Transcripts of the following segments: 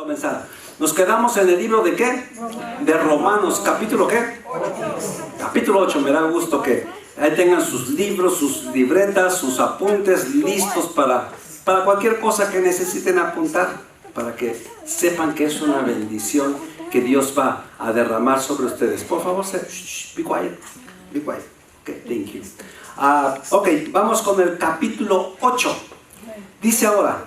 Comenzar. Nos quedamos en el libro de ¿qué? De Romanos, capítulo ¿qué? Capítulo 8. Me da gusto que ahí tengan sus libros, sus libretas, sus apuntes listos para cualquier cosa que necesiten apuntar, para que sepan que es una bendición que Dios va a derramar sobre ustedes. Por favor, be quiet. Be quiet. Okay, thank you. Ok, vamos con el capítulo 8. Dice ahora,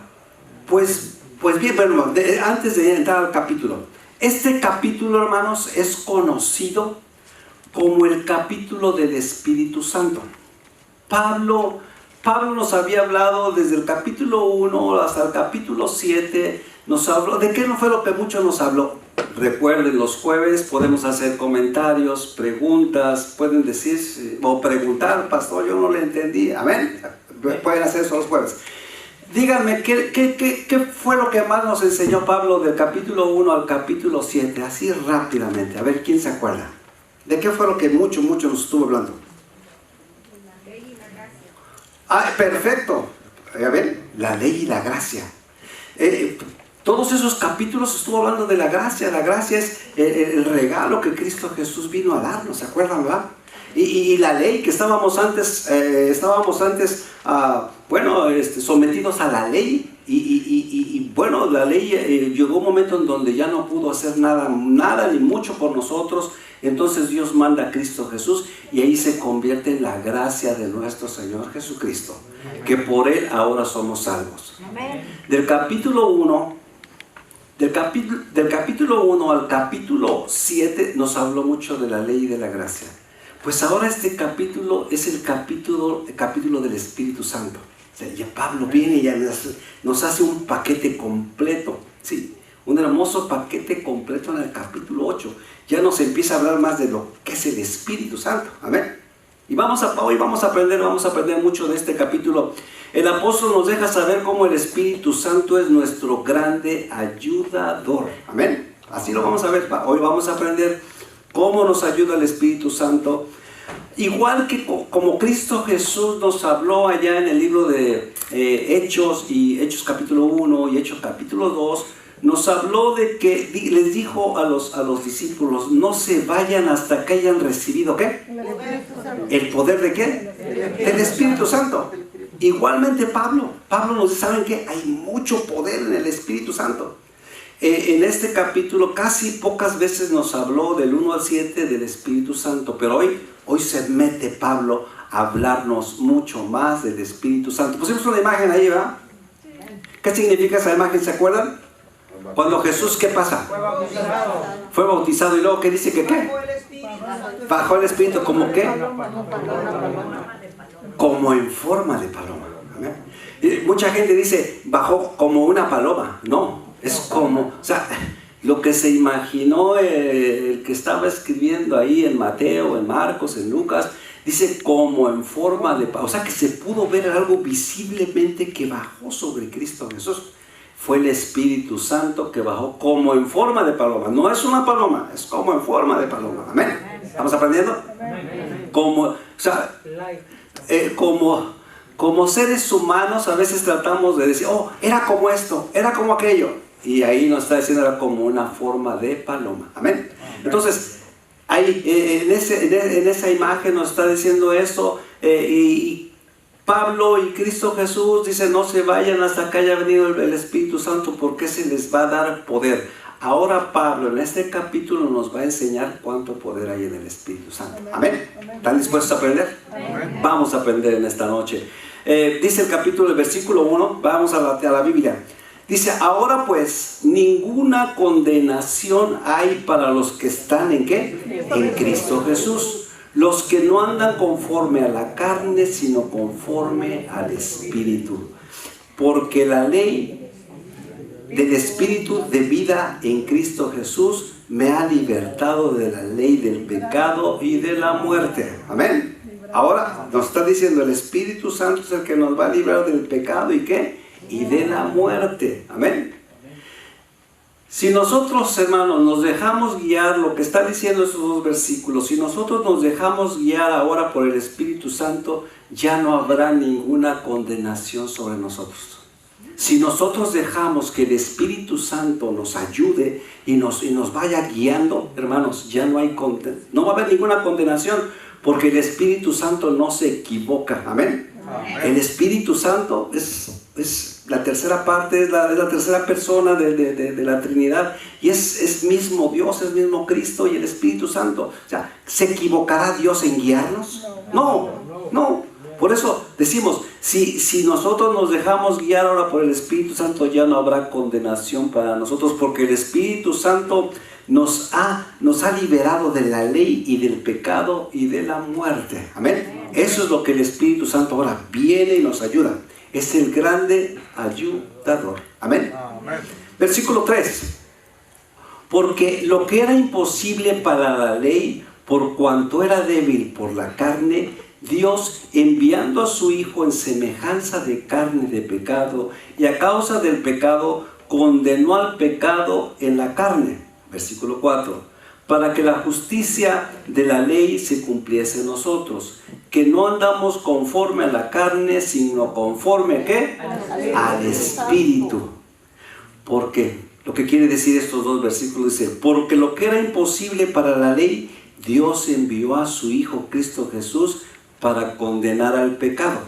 pues bien, bueno, antes de entrar al capítulo, este capítulo, hermanos, es conocido como el capítulo del Espíritu Santo. Pablo nos había hablado desde el capítulo 1 hasta el capítulo 7, nos habló, ¿de qué no fue lo que mucho nos habló? Recuerden, los jueves podemos hacer comentarios, preguntas, pueden decir o preguntar, pastor, yo no le entendí, amén, pueden hacer eso los jueves. Díganme, ¿qué fue lo que más nos enseñó Pablo del capítulo 1 al capítulo 7? Así rápidamente, a ver, ¿quién se acuerda? ¿De qué fue lo que mucho nos estuvo hablando? La ley y la gracia. Ah, perfecto. A ver, la ley y la gracia. Todos esos capítulos estuvo hablando de la gracia. La gracia es el regalo que Cristo Jesús vino a darnos, ¿se acuerdan, verdad? Y la ley que estábamos antes sometidos a la ley. Y bueno, la ley llegó un momento en donde ya no pudo hacer nada ni mucho por nosotros. Entonces Dios manda a Cristo Jesús y ahí se convierte en la gracia de nuestro Señor Jesucristo, que por Él ahora somos salvos. Del capítulo 1 al capítulo 7 nos habló mucho de la ley y de la gracia. Pues ahora este capítulo es el capítulo del Espíritu Santo. O sea, ya Pablo viene y ya nos hace un paquete completo, sí, un hermoso paquete completo en el capítulo 8. Ya nos empieza a hablar más de lo que es el Espíritu Santo, amén. Y hoy vamos a aprender mucho de este capítulo. El apóstol nos deja saber cómo el Espíritu Santo es nuestro grande ayudador, amén. Así lo vamos a ver, hoy vamos a aprender cómo nos ayuda el Espíritu Santo. Igual que como Cristo Jesús nos habló allá en el libro de Hechos, y Hechos capítulo 1 y Hechos capítulo 2, nos habló de que les dijo a los discípulos, no se vayan hasta que hayan recibido ¿qué? ¿El poder de qué? Del Espíritu Santo. Igualmente Pablo nos dice, ¿saben qué? Hay mucho poder en el Espíritu Santo. En este capítulo casi pocas veces nos habló del 1 al 7 del Espíritu Santo, pero hoy se mete Pablo a hablarnos mucho más del Espíritu Santo. Pusimos una imagen ahí, ¿verdad? ¿Qué significa esa imagen? ¿Se acuerdan? Cuando Jesús, ¿qué pasa? Fue bautizado y luego ¿qué dice que qué? Bajó el Espíritu, ¿como qué? Como en forma de paloma. Mucha gente dice, bajó como una paloma. No, es como, o sea, lo que se imaginó el que estaba escribiendo ahí en Mateo, en Marcos, en Lucas, dice como en forma de paloma. O sea que se pudo ver algo visiblemente que bajó sobre Cristo Jesús. Fue el Espíritu Santo que bajó como en forma de paloma. No es una paloma, es como en forma de paloma. Amén. ¿Estamos aprendiendo? Como seres humanos a veces tratamos de decir, oh, era como esto, era como aquello. Y ahí nos está diciendo, era como una forma de paloma. Amén. Entonces, ahí, en esa imagen nos está diciendo eso. Y Pablo y Cristo Jesús dicen, no se vayan hasta que haya venido el Espíritu Santo, porque se les va a dar poder. Ahora Pablo en este capítulo nos va a enseñar cuánto poder hay en el Espíritu Santo. Amén. ¿Están dispuestos a aprender? Amén. Vamos a aprender en esta noche. Dice el capítulo, el versículo 1, vamos a la Biblia. Dice, ahora pues, ninguna condenación hay para los que están ¿en qué? En Cristo Jesús. Los que no andan conforme a la carne, sino conforme al Espíritu. Porque la ley del Espíritu de vida en Cristo Jesús me ha libertado de la ley del pecado y de la muerte. Amén. Ahora nos está diciendo, el Espíritu Santo es el que nos va a librar del pecado y ¿qué? Y de la muerte. Amén. Si nosotros, hermanos, nos dejamos guiar, lo que está diciendo esos dos versículos, si nosotros nos dejamos guiar ahora por el Espíritu Santo, ya no habrá ninguna condenación sobre nosotros. Si nosotros dejamos que el Espíritu Santo nos ayude y nos vaya guiando, hermanos, ya no va a haber ninguna condenación, porque el Espíritu Santo no se equivoca. Amén. El Espíritu Santo es la tercera parte, es la tercera persona de la Trinidad, y es mismo Dios, es mismo Cristo y el Espíritu Santo. O sea, ¿se equivocará Dios en guiarnos? No. Por eso decimos, si nosotros nos dejamos guiar ahora por el Espíritu Santo, ya no habrá condenación para nosotros, porque el Espíritu Santo nos ha liberado de la ley y del pecado y de la muerte. Amén. Eso es lo que el Espíritu Santo ahora viene y nos ayuda. Es el grande ayudador. Amén. Versículo 3. Porque lo que era imposible para la ley, por cuanto era débil por la carne, Dios, enviando a su Hijo en semejanza de carne de pecado, y a causa del pecado, condenó al pecado en la carne. Versículo 4. Para que la justicia de la ley se cumpliese en nosotros, que no andamos conforme a la carne, sino conforme ¿a qué? Al Espíritu. Porque lo que quiere decir estos dos versículos dice, porque lo que era imposible para la ley, Dios envió a su Hijo Cristo Jesús para condenar al pecado.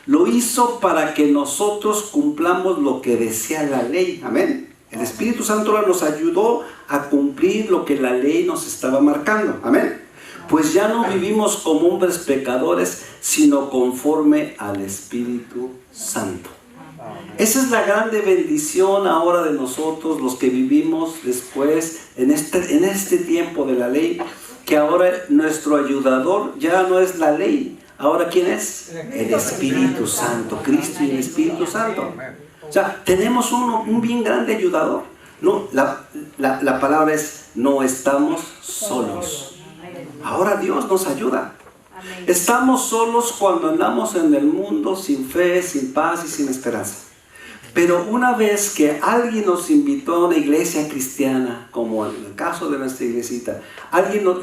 Lo hizo para que nosotros cumplamos lo que decía la ley. Amén. El Espíritu Santo ahora nos ayudó a cumplir lo que la ley nos estaba marcando. Amén. Pues ya no vivimos como hombres pecadores, sino conforme al Espíritu Santo. Esa es la grande bendición ahora de nosotros, los que vivimos después, en este tiempo de la ley, que ahora nuestro ayudador ya no es la ley. Ahora, ¿quién es? El Espíritu Santo, Cristo y el Espíritu Santo. O sea, tenemos un bien grande ayudador. No, la palabra es, no estamos solos. Ahora Dios nos ayuda. Estamos solos cuando andamos en el mundo sin fe, sin paz y sin esperanza. Pero una vez que alguien nos invitó a una iglesia cristiana, como en el caso de nuestra iglesita,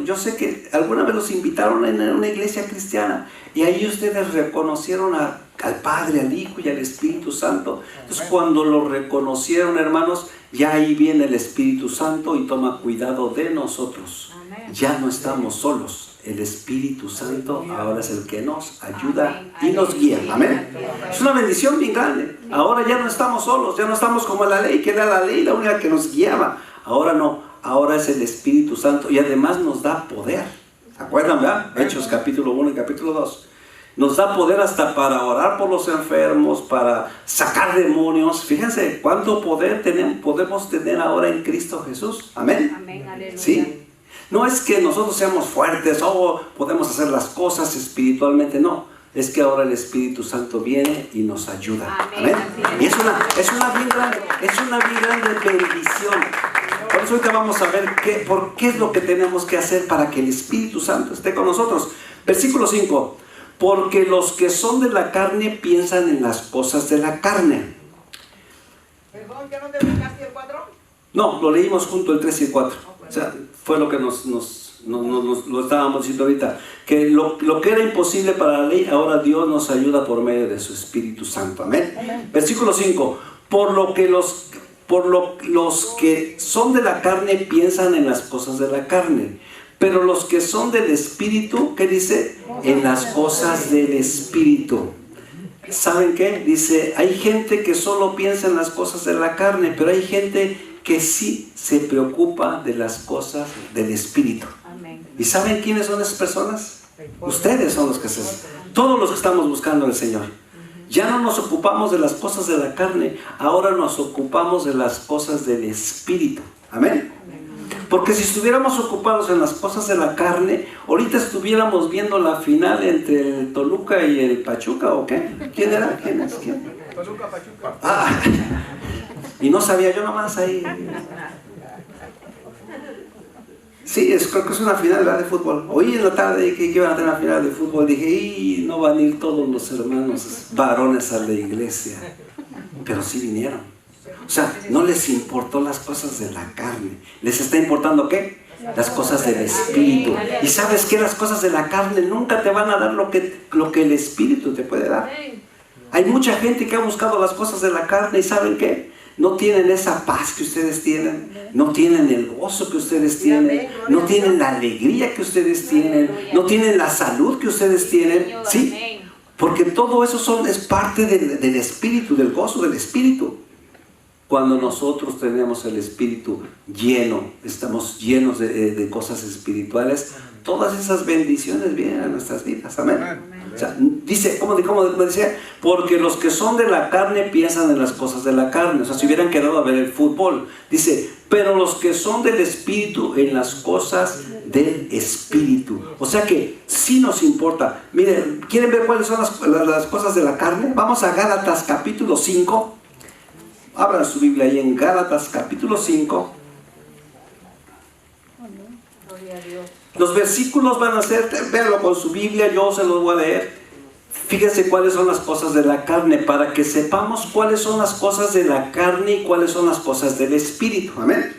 yo sé que alguna vez los invitaron a una iglesia cristiana y ahí ustedes reconocieron al Padre, al Hijo y al Espíritu Santo. Entonces cuando lo reconocieron, hermanos, ya ahí viene el Espíritu Santo y toma cuidado de nosotros. Ya no estamos solos. El Espíritu Santo ahora es el que nos ayuda y nos guía. Amén. Es una bendición bien grande. Ahora ya no estamos solos, ya no estamos como la ley, que era la ley la única que nos guiaba. Ahora no, ahora es el Espíritu Santo y además nos da poder. ¿Se acuerdan, verdad? Hechos capítulo 1 y capítulo 2. Nos da poder hasta para orar por los enfermos, para sacar demonios. Fíjense cuánto poder podemos tener ahora en Cristo Jesús. Amén. Amén, aleluya. ¿Sí? No es que nosotros seamos fuertes o podemos hacer las cosas espiritualmente, no. Es que ahora el Espíritu Santo viene y nos ayuda. Amén. Y es una bien grande bendición. Por eso ahorita vamos a ver qué es lo que tenemos que hacer para que el Espíritu Santo esté con nosotros. Versículo 5. Porque los que son de la carne piensan en las cosas de la carne. Perdón, ¿ya no te brincaste el 4? No, lo leímos junto el 3 y el 4. O sea, fue lo que nos lo estábamos diciendo ahorita. Que lo que era imposible para la ley, ahora Dios nos ayuda por medio de su Espíritu Santo. Amén. Amén. Versículo 5. Por lo que los que son de la carne piensan en las cosas de la carne. Pero los que son del Espíritu, ¿qué dice? En las cosas del Espíritu. ¿Saben qué? Dice, hay gente que solo piensa en las cosas de la carne, pero hay gente que sí se preocupa de las cosas del Espíritu. Amén. ¿Y saben quiénes son esas personas? Ustedes son los que todos los que estamos buscando al Señor. Ya no nos ocupamos de las cosas de la carne, ahora nos ocupamos de las cosas del Espíritu. Amén. Porque si estuviéramos ocupados en las cosas de la carne, ahorita estuviéramos viendo la final entre el Toluca y el Pachuca, ¿o qué? ¿Quién era? ¿Quién es? ¿Quién? Toluca, Pachuca. Ah, y no sabía yo nomás ahí. Sí, creo que es una final de fútbol. Hoy en la tarde que iban a tener una final de fútbol, dije, no van a ir todos los hermanos varones a la iglesia. Pero sí vinieron. O sea, no les importó las cosas de la carne. ¿Les está importando qué? Las cosas del Espíritu. Y sabes que las cosas de la carne nunca te van a dar lo que el Espíritu te puede dar. Hay mucha gente que ha buscado las cosas de la carne y ¿saben qué? No tienen esa paz que ustedes tienen, no tienen el gozo que ustedes tienen, no tienen la alegría que ustedes tienen, no tienen la salud que ustedes tienen, ¿sí? Porque todo eso es parte del espíritu, del gozo del espíritu. Cuando nosotros tenemos el espíritu lleno, estamos llenos de cosas espirituales, todas esas bendiciones vienen a nuestras vidas, amén. O sea, dice, ¿cómo decía? Porque los que son de la carne piensan en las cosas de la carne. O sea, si hubieran quedado a ver el fútbol. Dice, pero los que son del espíritu en las cosas del espíritu. O sea que sí nos importa. Miren, ¿quieren ver cuáles son las cosas de la carne? Vamos a Gálatas capítulo 5. Abran su Biblia ahí en Gálatas capítulo 5. Los versículos van a ser, véanlo con su Biblia, yo se los voy a leer. Fíjense cuáles son las cosas de la carne, para que sepamos cuáles son las cosas de la carne y cuáles son las cosas del espíritu. Amén.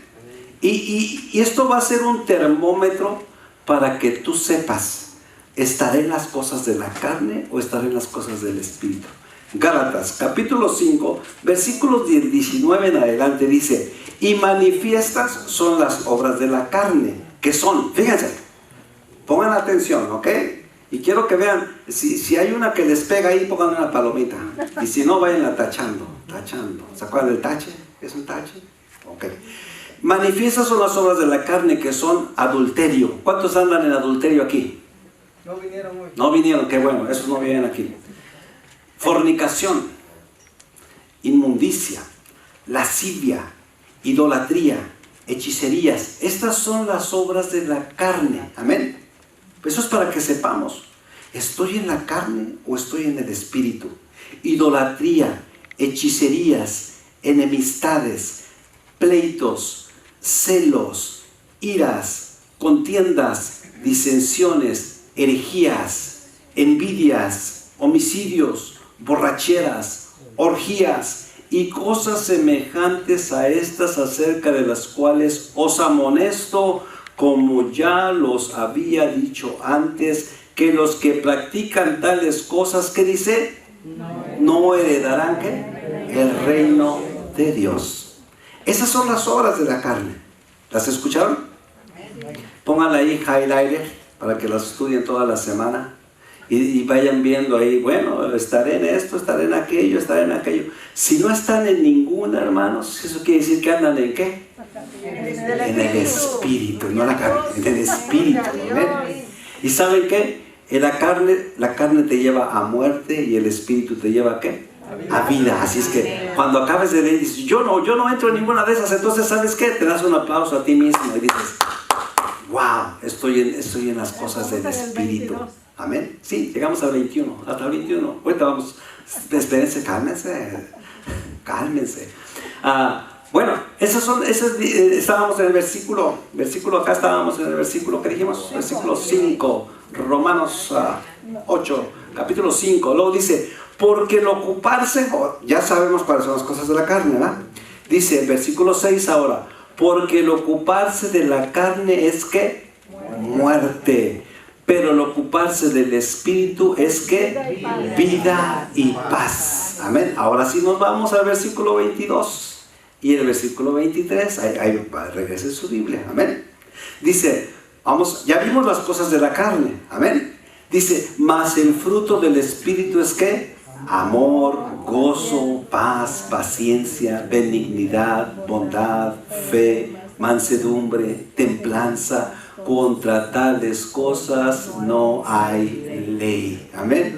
Y esto va a ser un termómetro para que tú sepas, ¿estaré en las cosas de la carne o estaré en las cosas del espíritu? Gálatas capítulo 5, versículos 19 en adelante dice, y manifiestas son las obras de la carne, que son, fíjense, pongan atención, ¿ok? Y quiero que vean, si hay una que les pega ahí, pongan una palomita. Y si no, vayan tachando. ¿Se acuerdan del tache? ¿Es un tache? Ok. Manifiestas son las obras de la carne, que son adulterio. ¿Cuántos andan en adulterio aquí? No vinieron hoy. No vinieron, qué bueno, esos no vienen aquí. Fornicación, inmundicia, lascivia, idolatría, hechicerías. Estas son las obras de la carne. Amén. Eso es para que sepamos, ¿estoy en la carne o estoy en el espíritu? Idolatría, hechicerías, enemistades, pleitos, celos, iras, contiendas, disensiones, herejías, envidias, homicidios, borracheras, orgías y cosas semejantes a estas, acerca de las cuales os amonesto, como ya los había dicho antes, que los que practican tales cosas, ¿qué dice? No heredarán, ¿qué? El reino de Dios. Esas son las obras de la carne. ¿Las escucharon? Pónganla ahí highlighter para que las estudien toda la semana. Y vayan viendo ahí, bueno, estaré en esto, estaré en aquello, estaré en aquello. Si no están en ninguna, hermanos, eso quiere decir que andan en ¿qué? En el espíritu, no la carne, en el espíritu. ¿Ven? ¿Y saben qué? En la carne te lleva a muerte y el espíritu te lleva ¿a qué? A vida. Así es que cuando acabes de leer, dices, yo no entro en ninguna de esas, entonces ¿sabes qué? Te das un aplauso a ti mismo y dices, wow, estoy en las cosas del espíritu. Amén. Sí, llegamos al 21, hasta el 21. Ahorita vamos, espérense, cálmense. Bueno, estábamos en el versículo acá estábamos en el versículo que dijimos, versículo 5, Romanos 8, capítulo 5. Luego dice, porque el ocuparse, ya sabemos cuáles son las cosas de la carne, ¿verdad? Dice, versículo 6 ahora, porque el ocuparse de la carne es ¿qué? Muerte. Pero el ocuparse del espíritu es ¿qué? Vida y paz. Amén. Ahora sí nos vamos al versículo 22 y el versículo 23. Ahí regrese su Biblia. Amén. Dice, ya vimos las cosas de la carne. Amén. Dice, mas el fruto del espíritu es ¿qué? Amor, gozo, paz, paciencia, benignidad, bondad, fe, mansedumbre, templanza. Contra tales cosas no hay ley. Amén.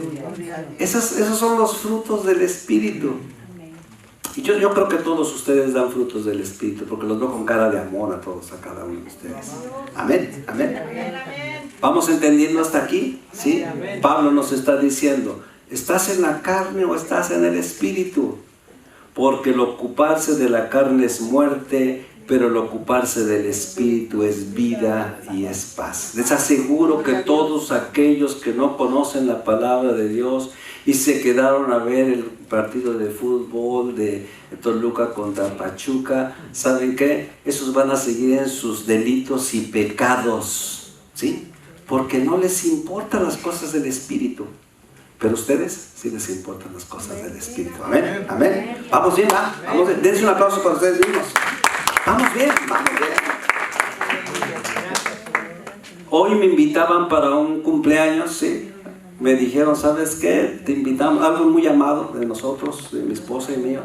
Esos son los frutos del espíritu. Y yo creo que todos ustedes dan frutos del espíritu, porque los veo con cara de amor a todos, a cada uno de ustedes. Amén. Amén. ¿Vamos entendiendo hasta aquí? ¿Sí? Pablo nos está diciendo, ¿estás en la carne o estás en el espíritu? Porque el ocuparse de la carne es muerte, pero el ocuparse del espíritu es vida y es paz. Les aseguro que todos aquellos que no conocen la palabra de Dios y se quedaron a ver el partido de fútbol de Toluca contra Pachuca, ¿saben qué? Esos van a seguir en sus delitos y pecados, ¿sí? Porque no les importan las cosas del espíritu. Pero a ustedes sí les importan las cosas del Espíritu. Amén, amén. Vamos bien, ¿va? Vamos bien. Dense un aplauso para ustedes mismos. Vamos bien, vamos bien. Hoy me invitaban para un cumpleaños, sí. Me dijeron, ¿sabes qué? Te invitamos, algo muy amado de nosotros, de mi esposa y mío.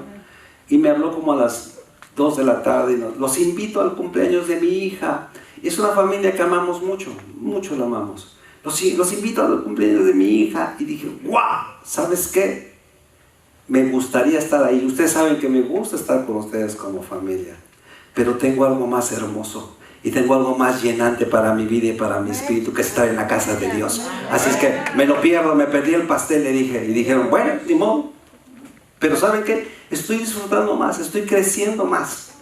Y me habló como a las 2 de la tarde. Y los invito al cumpleaños de mi hija. Es una familia que amamos mucho, mucho la amamos. Los invito al cumpleaños de mi hija. Y dije, ¡guau! ¿Sabes qué? Me gustaría estar ahí. Ustedes saben que me gusta estar con ustedes como familia. Pero tengo algo más hermoso. Y tengo algo más llenante para mi vida y para mi espíritu que estar en la casa de Dios. Así es que me lo pierdo, me perdí el pastel, le dije. Y dijeron, bueno, ni modo. Pero ¿saben qué? Estoy disfrutando más, estoy creciendo más.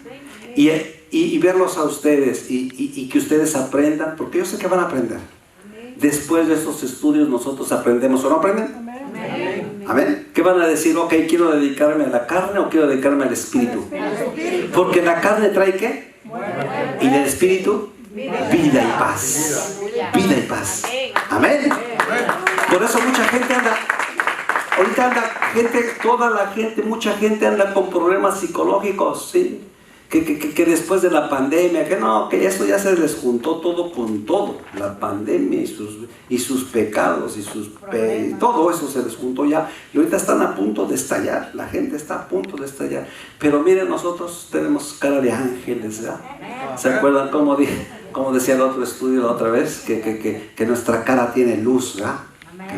Y verlos a ustedes y que ustedes aprendan, porque yo sé que van a aprender. Después de estos estudios nosotros aprendemos, ¿o no aprenden? Amén. ¿Amén? ¿Qué van a decir? Ok, ¿quiero dedicarme a la carne o quiero dedicarme al espíritu? Porque la carne trae ¿qué? Y del espíritu, vida y paz. Vida y paz. Amén. Por eso mucha gente anda, ahorita anda gente, toda la gente, mucha gente anda con problemas psicológicos, ¿sí? Que después de la pandemia, que no, que eso ya se les juntó todo con todo. La pandemia y sus pecados y todo eso se les juntó ya. Y ahorita están a punto de estallar, la gente está a punto de estallar. Pero miren, nosotros tenemos cara de ángeles, ¿verdad? ¿Se acuerdan cómo decía el otro estudio la otra vez? Que nuestra cara tiene luz, ¿verdad? Que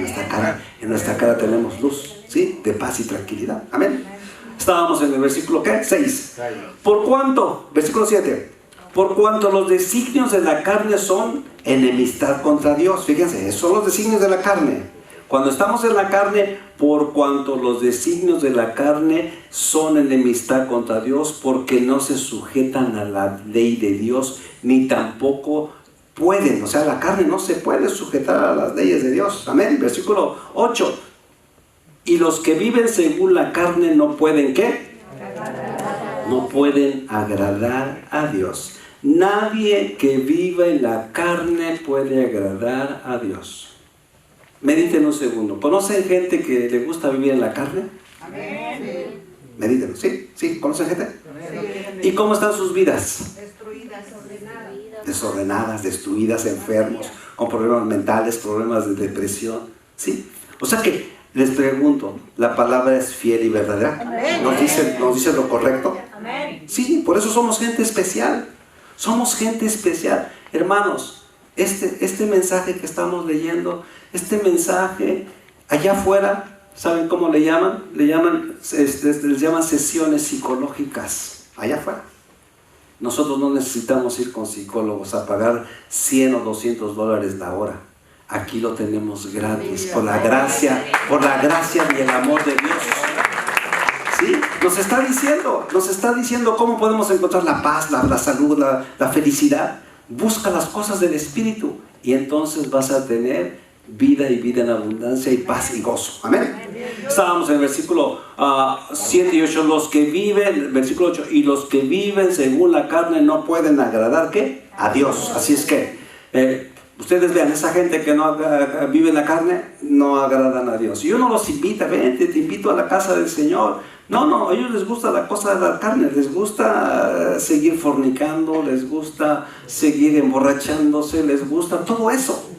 en nuestra cara tenemos luz, ¿sí? De paz y tranquilidad. Amén. Estábamos en el versículo ¿qué? 6. ¿Por cuánto? Versículo 7. Por cuanto los designios de la carne son enemistad contra Dios. Fíjense, son los designios de la carne. Cuando estamos en la carne, por cuanto los designios de la carne son enemistad contra Dios, porque no se sujetan a la ley de Dios, ni tampoco pueden. O sea, la carne no se puede sujetar a las leyes de Dios. Amén. Versículo 8. Y los que viven según la carne no pueden, ¿qué? No pueden agradar a Dios. Nadie que viva en la carne puede agradar a Dios. Mediten un segundo. ¿Conocen gente que le gusta vivir en la carne? Amén. Mediten, ¿sí? ¿Sí? ¿Conocen gente? ¿Y cómo están sus vidas? Desordenadas, destruidas, enfermos, con problemas mentales, problemas de depresión. ¿Sí? O sea que les pregunto, ¿la palabra es fiel y verdadera? ¿Nos dice lo correcto? Sí, por eso somos gente especial. Somos gente especial. Hermanos, este mensaje que estamos leyendo, este mensaje allá afuera, ¿saben cómo le llaman? Les llaman sesiones psicológicas. Allá afuera. Nosotros no necesitamos ir con psicólogos a pagar $100 o $200 la hora. Aquí lo tenemos gratis, por la gracia y el amor de Dios. ¿Sí? Nos está diciendo cómo podemos encontrar la paz, la salud, la felicidad. Busca las cosas del Espíritu y entonces vas a tener vida y vida en abundancia y paz y gozo. Amén. Estábamos en el versículo 7 y 8. Los que viven, versículo 8, y los que viven según la carne no pueden agradar, ¿qué? A Dios. Así es que ustedes vean, esa gente que no vive en la carne, no agradan a Dios. Y uno los invita, vente, te invito a la casa del Señor. No, a ellos les gusta la cosa de la carne, les gusta seguir fornicando, les gusta seguir emborrachándose, les gusta todo eso.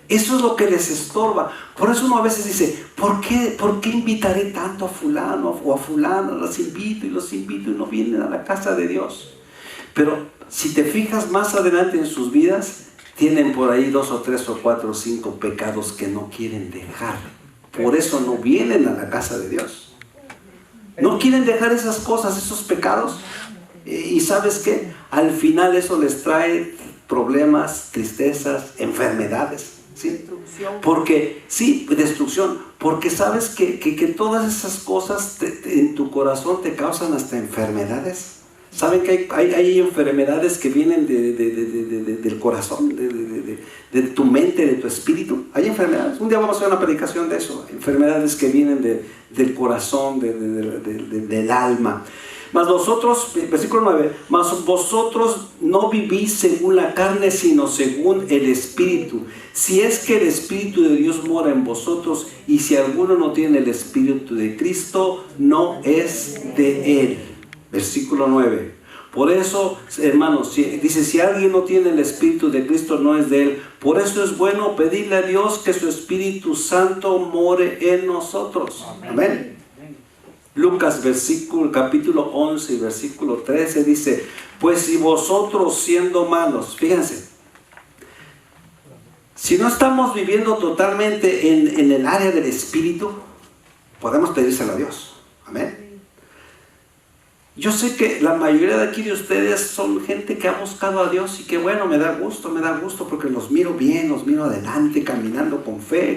Eso es lo que les estorba. Por eso uno a veces dice, ¿por qué invitaré tanto a fulano o a fulana? Los invito y no vienen a la casa de Dios. Pero si te fijas más adelante en sus vidas, tienen por ahí 2 o 3 o 4 o 5 pecados que no quieren dejar. Por eso no vienen a la casa de Dios. No quieren dejar esas cosas, esos pecados. Y ¿sabes qué? Al final eso les trae problemas, tristezas, enfermedades. ¿Sí? Porque, sí, destrucción. Porque sabes que todas esas cosas en tu corazón te causan hasta enfermedades. ¿Saben que hay enfermedades que vienen del corazón, de tu mente, de tu espíritu? Hay enfermedades. Un día vamos a hacer una predicación de eso. Enfermedades que vienen del corazón, del alma. Mas vosotros, versículo 9, mas vosotros no vivís según la carne, sino según el Espíritu. Si es que el Espíritu de Dios mora en vosotros, y si alguno no tiene el Espíritu de Cristo, no es de él. Versículo 9. Por eso, hermanos, dice, si alguien no tiene el Espíritu de Cristo, no es de él. Por eso es bueno pedirle a Dios que su Espíritu Santo more en nosotros. Amén. Lucas capítulo 11 y versículo 13 dice, pues si vosotros siendo malos, fíjense, si no estamos viviendo totalmente en el área del Espíritu, podemos pedírselo a Dios. Amén. Yo sé que la mayoría de aquí de ustedes son gente que ha buscado a Dios y que bueno, me da gusto porque los miro bien, los miro adelante, caminando con fe,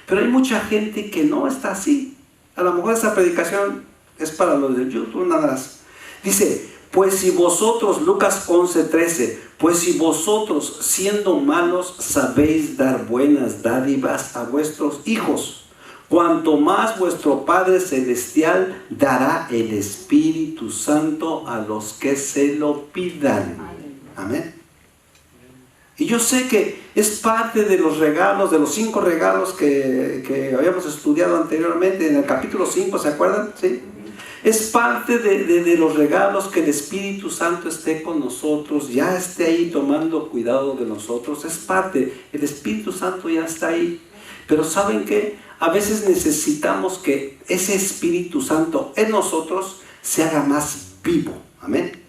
pero hay mucha gente que no está así. A lo mejor esa predicación es para los de YouTube nada más. Dice, pues si vosotros, Lucas 11:13, pues si vosotros siendo malos sabéis dar buenas dádivas a vuestros hijos, cuanto más vuestro Padre Celestial dará el Espíritu Santo a los que se lo pidan. Amén. Y yo sé que es parte de los regalos, de los 5 regalos que habíamos estudiado anteriormente en el capítulo 5, ¿se acuerdan? ¿Sí? Es parte de los regalos que el Espíritu Santo esté con nosotros, ya esté ahí tomando cuidado de nosotros. Es parte, el Espíritu Santo ya está ahí. Pero ¿saben qué? A veces necesitamos que ese Espíritu Santo en nosotros se haga más vivo. Amén.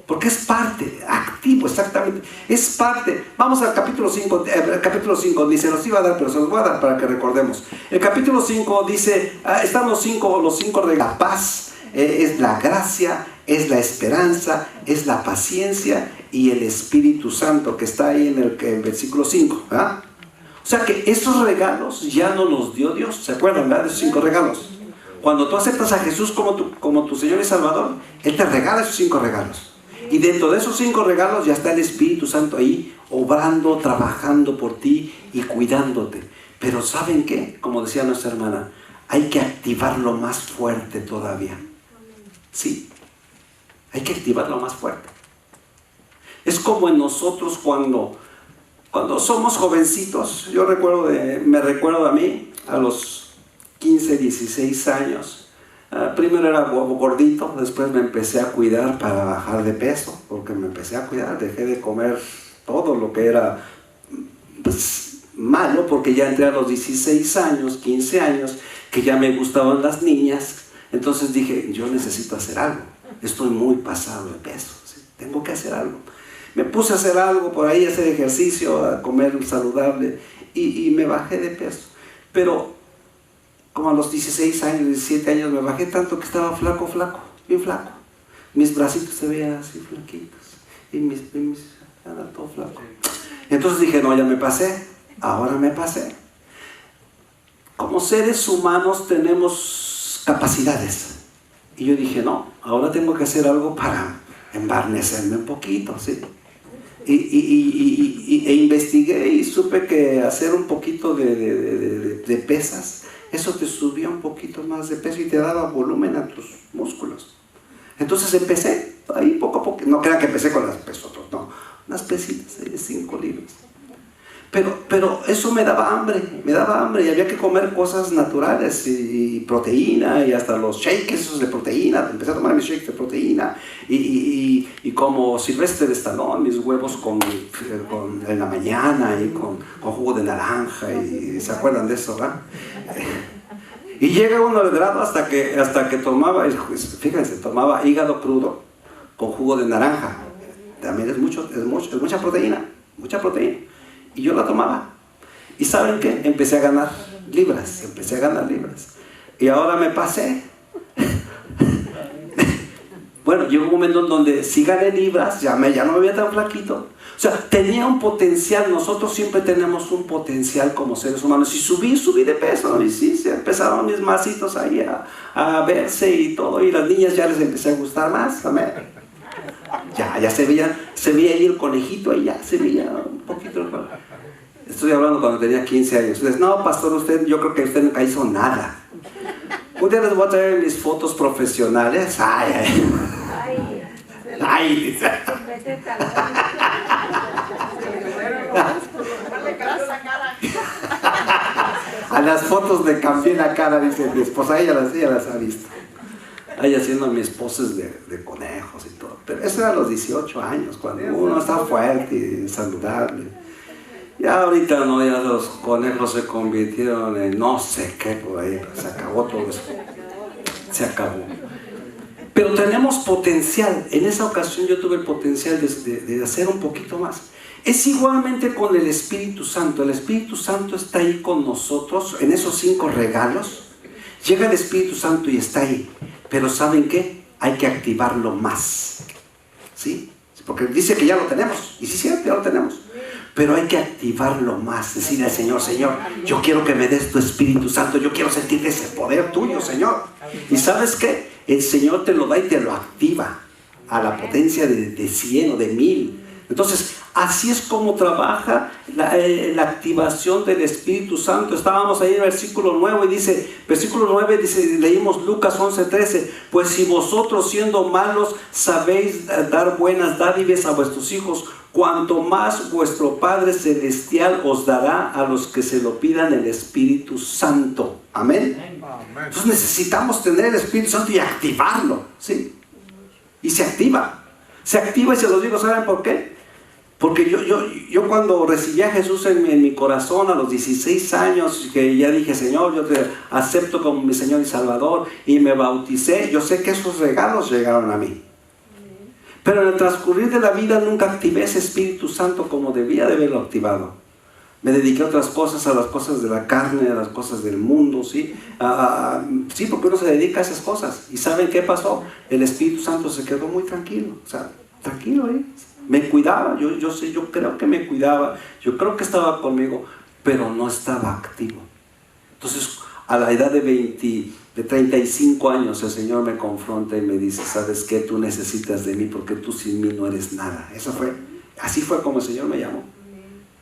Porque es parte, activo, exactamente. Es parte. Vamos al capítulo 5. El capítulo 5 dice, los iba a dar, pero se los voy a dar para que recordemos. El capítulo 5 dice, están los cinco de la paz, es la gracia, es la esperanza, es la paciencia y el Espíritu Santo que está ahí en el versículo 5. ¿verdad? O sea que esos regalos ya no los dio Dios. ¿Se acuerdan, verdad? De esos 5 regalos. Cuando tú aceptas a Jesús como tu Señor y Salvador, Él te regala esos 5 regalos. Y dentro de esos 5 regalos ya está el Espíritu Santo ahí, obrando, trabajando por ti y cuidándote. Pero ¿saben qué? Como decía nuestra hermana, hay que activarlo más fuerte todavía. Sí, hay que activarlo más fuerte. Es como en nosotros cuando somos jovencitos. Me recuerdo a mí, a los 15, 16 años. Primero era gordito, después me empecé a cuidar para bajar de peso, porque me empecé a cuidar, dejé de comer todo lo que era malo, porque ya entré a los 16 años, 15 años, que ya me gustaban las niñas. Entonces dije, yo necesito hacer algo, estoy muy pasado de peso, ¿sí? Tengo que hacer algo. Me puse a hacer algo por ahí, a hacer ejercicio, a comer saludable y me bajé de peso. Pero como a los 16 años, 17 años me bajé tanto que estaba flaco, bien flaco. Mis bracitos se veían así flaquitos y mis era todo flaco. Entonces dije, no, ya me pasé, ahora me pasé. Como seres humanos tenemos capacidades. Y yo dije, no, ahora tengo que hacer algo para embarnecerme un poquito, ¿sí? E investigué y supe que hacer un poquito de pesas, eso te subía un poquito más de peso y te daba volumen a tus músculos. Entonces empecé ahí poco a poco. No crean que empecé con las pesotas, no, unas pesitas de 5 libras. Pero eso me daba hambre y había que comer cosas naturales y proteína y hasta los shakes esos de proteína. Empecé a tomar mis shakes de proteína y como Sylvester Stallone, mis huevos en la mañana y con jugo de naranja y ¿se acuerdan de eso, verdad? Y llega uno al grado hasta que tomaba, fíjense, tomaba hígado crudo con jugo de naranja. También es mucha proteína. Y yo la tomaba. ¿Y saben qué? Empecé a ganar libras. Y ahora me pasé. Bueno, llegó un momento en donde sí gané libras, ya no me veía tan flaquito. O sea, tenía un potencial. Nosotros siempre tenemos un potencial como seres humanos. Y subí de peso. Y sí, se empezaron mis masitos ahí a verse y todo. Y las niñas ya les empecé a gustar más. Amén. Ya se veía ahí el conejito, ahí ya se veía un poquito el conejito. Estoy hablando cuando tenía 15 años. Entonces, no, pastor, yo creo que usted nunca hizo nada. Un día les voy a traer mis fotos profesionales. Dice. A las fotos le cambié la cara, dice mi esposa, ella las ha visto. Ahí haciendo mis poses de conejos y todo. Pero eso era a los 18 años, cuando uno está fuerte y saludable. Ya ahorita no, ya los conejos se convirtieron en no sé qué por ahí. Se acabó todo eso. Se acabó. Pero tenemos potencial. En esa ocasión yo tuve el potencial de hacer un poquito más. Es igualmente con el Espíritu Santo. El Espíritu Santo está ahí con nosotros en esos 5 regalos. Llega el Espíritu Santo y está ahí. Pero ¿saben qué? Hay que activarlo más. ¿Sí? Porque dice que ya lo tenemos. Y sí, cierto, ya lo tenemos. Pero hay que activarlo más. Decirle al Señor, Señor, yo quiero que me des tu Espíritu Santo. Yo quiero sentir ese poder tuyo, Señor. ¿Y sabes qué? El Señor te lo da y te lo activa a la potencia de 100 o de 1000. Entonces, así es como trabaja la activación del Espíritu Santo. Estábamos ahí en el versículo 9 dice, leímos Lucas 11:13, pues si vosotros siendo malos sabéis dar buenas dádivas a vuestros hijos, cuanto más vuestro Padre Celestial os dará a los que se lo pidan el Espíritu Santo. Amén. Entonces necesitamos tener el Espíritu Santo y activarlo, ¿sí? Y se activa y se los digo, ¿saben por qué? Porque yo cuando recibí a Jesús en mi corazón a los 16 años, que ya dije, Señor, yo te acepto como mi Señor y Salvador, y me bauticé, yo sé que esos regalos llegaron a mí. Pero en el transcurrir de la vida nunca activé ese Espíritu Santo como debía de haberlo activado. Me dediqué a otras cosas, a las cosas de la carne, a las cosas del mundo, ¿sí? Sí, porque uno se dedica a esas cosas. ¿Y saben qué pasó? El Espíritu Santo se quedó muy tranquilo, o sea, tranquilo ahí. Me cuidaba, yo creo que me cuidaba, yo creo que estaba conmigo, pero no estaba activo. Entonces, a la edad de 35 años, el Señor me confronta y me dice, ¿sabes qué? Tú necesitas de mí porque tú sin mí no eres nada. Así fue como el Señor me llamó.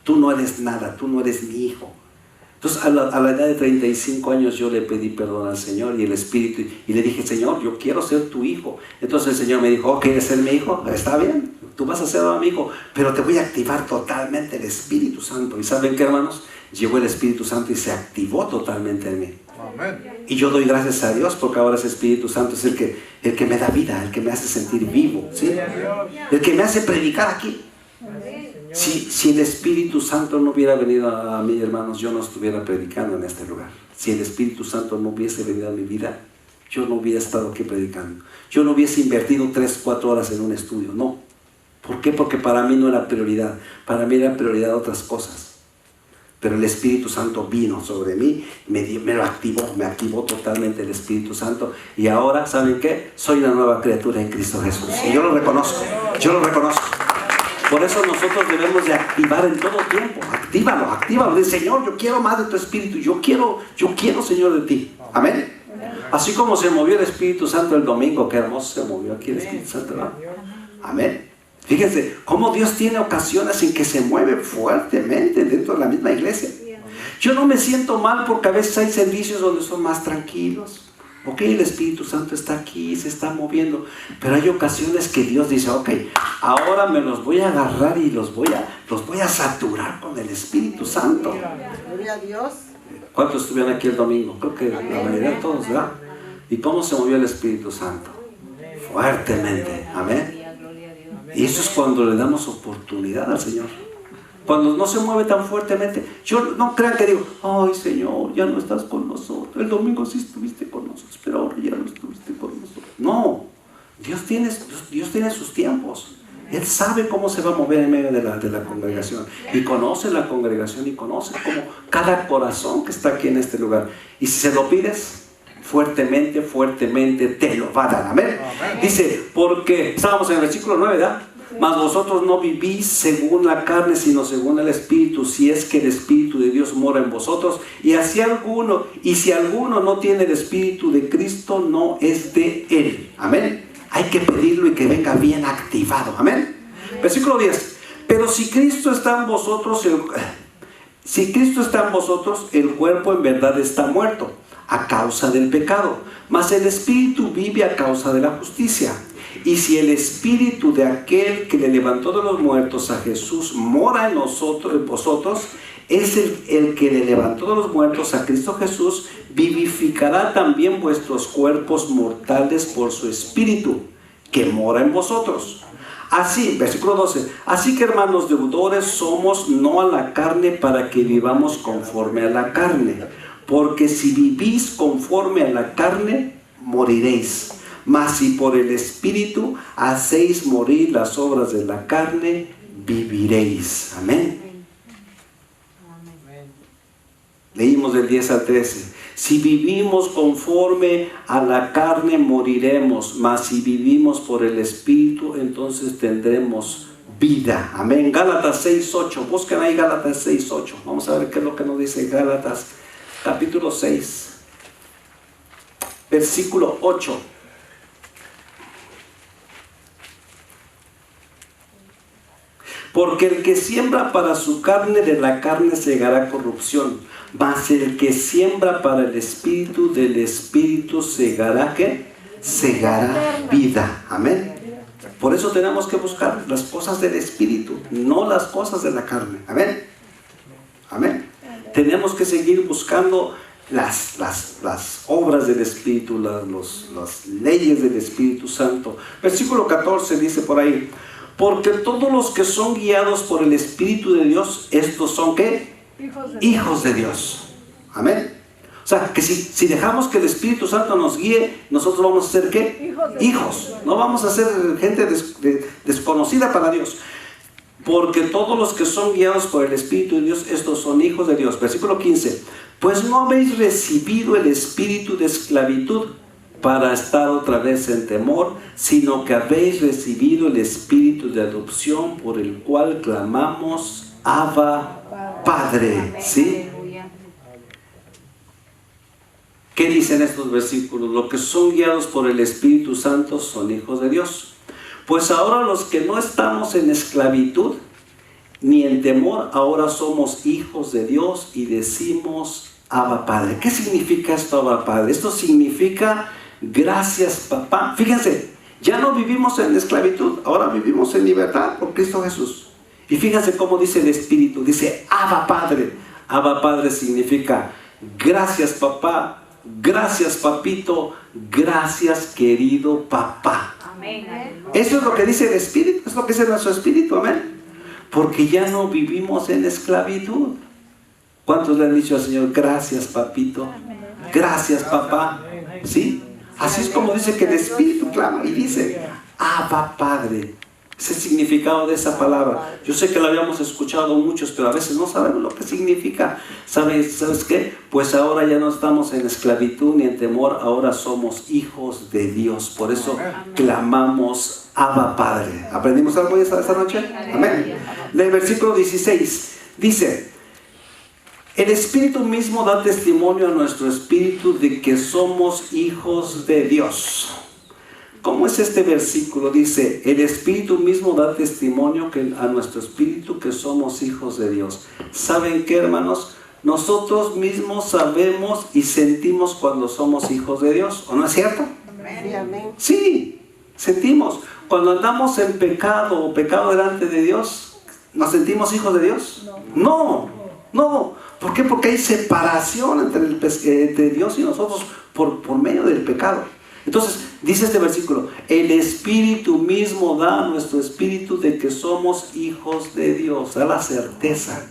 Tú no eres nada, tú no eres mi hijo. Entonces, a la edad de 35 años yo le pedí perdón al Señor y el Espíritu, y le dije, Señor, yo quiero ser tu hijo. Entonces el Señor me dijo, ¿quieres ser mi hijo? Está bien, tú vas a ser mi hijo, pero te voy a activar totalmente el Espíritu Santo. ¿Y saben qué, hermanos? Llegó el Espíritu Santo y se activó totalmente en mí. Amén. Y yo doy gracias a Dios porque ahora ese Espíritu Santo es el que me da vida, el que me hace sentir vivo, ¿sí? El que me hace predicar aquí. Si el Espíritu Santo no hubiera venido a mí, hermanos, yo no estuviera predicando en este lugar. Si el Espíritu Santo no hubiese venido a mi vida, yo no hubiera estado aquí predicando. Yo no hubiese invertido 3-4 horas en un estudio, no. ¿Por qué? Porque para mí no era prioridad. Para mí era prioridad otras cosas. Pero el Espíritu Santo vino sobre mí, me lo activó, me activó totalmente el Espíritu Santo. Y ahora, ¿saben qué? Soy una nueva criatura en Cristo Jesús. Y yo lo reconozco, Por eso nosotros debemos de activar en todo tiempo. Actívalo. Dice, Señor, yo quiero más de tu Espíritu. Yo quiero, Señor, de ti. Amén. Así como se movió el Espíritu Santo el domingo, qué hermoso se movió aquí el Espíritu Santo, ¿no? Amén. Fíjense cómo Dios tiene ocasiones en que se mueve fuertemente dentro de la misma iglesia. Yo no me siento mal porque a veces hay servicios donde son más tranquilos. Ok, el Espíritu Santo está aquí, se está moviendo, pero hay ocasiones que Dios dice, ok, ahora me los voy a agarrar y los voy a saturar con el Espíritu Santo. Gloria a Dios. ¿Cuántos estuvieron aquí el domingo? Creo que la mayoría de todos, ¿verdad? ¿Y cómo se movió el Espíritu Santo? Fuertemente, amén. Y eso es cuando le damos oportunidad al Señor. Cuando no se mueve tan fuertemente, yo no crean que digo, ay Señor, ya no estás con nosotros. El domingo sí estuviste con nosotros, pero ahora ya no estuviste con nosotros. No, Dios tiene sus tiempos. Él sabe cómo se va a mover en medio de la congregación. Y conoce la congregación y conoce como cada corazón que está aquí en este lugar. Y si se lo pides fuertemente, te lo va a dar. Amén. Dice, porque estábamos en el versículo 9, ¿verdad? Mas vosotros no vivís según la carne, sino según el Espíritu, si es que el Espíritu de Dios mora en vosotros. Y si alguno no tiene el Espíritu de Cristo, no es de él. Amén. Hay que pedirlo y que venga bien activado. Amén. Versículo 10. Pero si Cristo está en vosotros, el cuerpo en verdad está muerto. a causa del pecado, mas el Espíritu vive a causa de la justicia. Y si el Espíritu de aquel que le levantó de los muertos a Jesús mora en vosotros, es el que le levantó de los muertos a Cristo Jesús, vivificará también vuestros cuerpos mortales por su Espíritu, que mora en vosotros. Así, versículo 12, así que hermanos deudores somos no a la carne para que vivamos conforme a la carne, porque si vivís conforme a la carne, moriréis. Mas si por el Espíritu hacéis morir las obras de la carne, viviréis. Amén. Leímos del 10 al 13. Si vivimos conforme a la carne, moriremos. Mas si vivimos por el Espíritu, entonces tendremos vida. Amén. Gálatas 6:8. Busquen ahí Gálatas 6:8. Vamos a ver qué es lo que nos dice Gálatas, capítulo 6, versículo 8. Porque el que siembra para su carne, de la carne segará corrupción. Mas el que siembra para el Espíritu, del Espíritu segará, ¿qué? Segará vida. Amén. Por eso tenemos que buscar las cosas del Espíritu, no las cosas de la carne. Amén. Amén. Tenemos que seguir buscando las obras del Espíritu, las leyes del Espíritu Santo. Versículo 14 dice por ahí: porque todos los que son guiados por el Espíritu de Dios, estos son ¿qué? Hijos de Dios. Amén. O sea, que si dejamos que el Espíritu Santo nos guíe, nosotros vamos a ser ¿qué? Hijos. No vamos a ser gente desconocida para Dios. Porque todos los que son guiados por el Espíritu de Dios, estos son hijos de Dios. Versículo 15. Pues no habéis recibido el espíritu de esclavitud para estar otra vez en temor, sino que habéis recibido el espíritu de adopción, por el cual clamamos Abba, Padre. ¿Sí? ¿Qué dicen estos versículos? Los que son guiados por el Espíritu Santo son hijos de Dios. Pues ahora los que no estamos en esclavitud ni en temor, ahora somos hijos de Dios y decimos Abba, Padre. ¿Qué significa esto, Abba, Padre? Esto significa gracias, papá. Fíjense, ya no vivimos en esclavitud, ahora vivimos en libertad por Cristo Jesús. Y fíjense cómo dice el Espíritu, dice Abba, Padre. Abba, Padre significa gracias, papá, gracias, papito, gracias, querido papá. Amén. Eso es lo que dice el Espíritu, es lo que dice nuestro Espíritu, amén. Porque ya no vivimos en esclavitud. ¿Cuántos le han dicho al Señor, gracias, papito, gracias, papá? ¿Sí? Así es como dice que el Espíritu clama y dice Abba, Padre. Ese significado de esa palabra, yo sé que lo habíamos escuchado muchos, pero a veces no sabemos lo que significa. ¿Sabes qué? Pues ahora ya no estamos en esclavitud ni en temor, ahora somos hijos de Dios. Por eso clamamos Abba, Padre. ¿Aprendimos algo esta noche? Amén. El versículo 16 dice: el Espíritu mismo da testimonio a nuestro espíritu de que somos hijos de Dios. ¿Cómo es este versículo? Dice, el Espíritu mismo da testimonio a nuestro espíritu que somos hijos de Dios. ¿Saben qué, hermanos? Nosotros mismos sabemos y sentimos cuando somos hijos de Dios. ¿O no es cierto? Amén. Sí, sentimos. Cuando andamos en pecado o pecado delante de Dios, ¿nos sentimos hijos de Dios? No. ¿Por qué? Porque hay separación entre Dios y nosotros por medio del pecado. Entonces, dice este versículo, el Espíritu mismo da a nuestro espíritu de que somos hijos de Dios, da la certeza.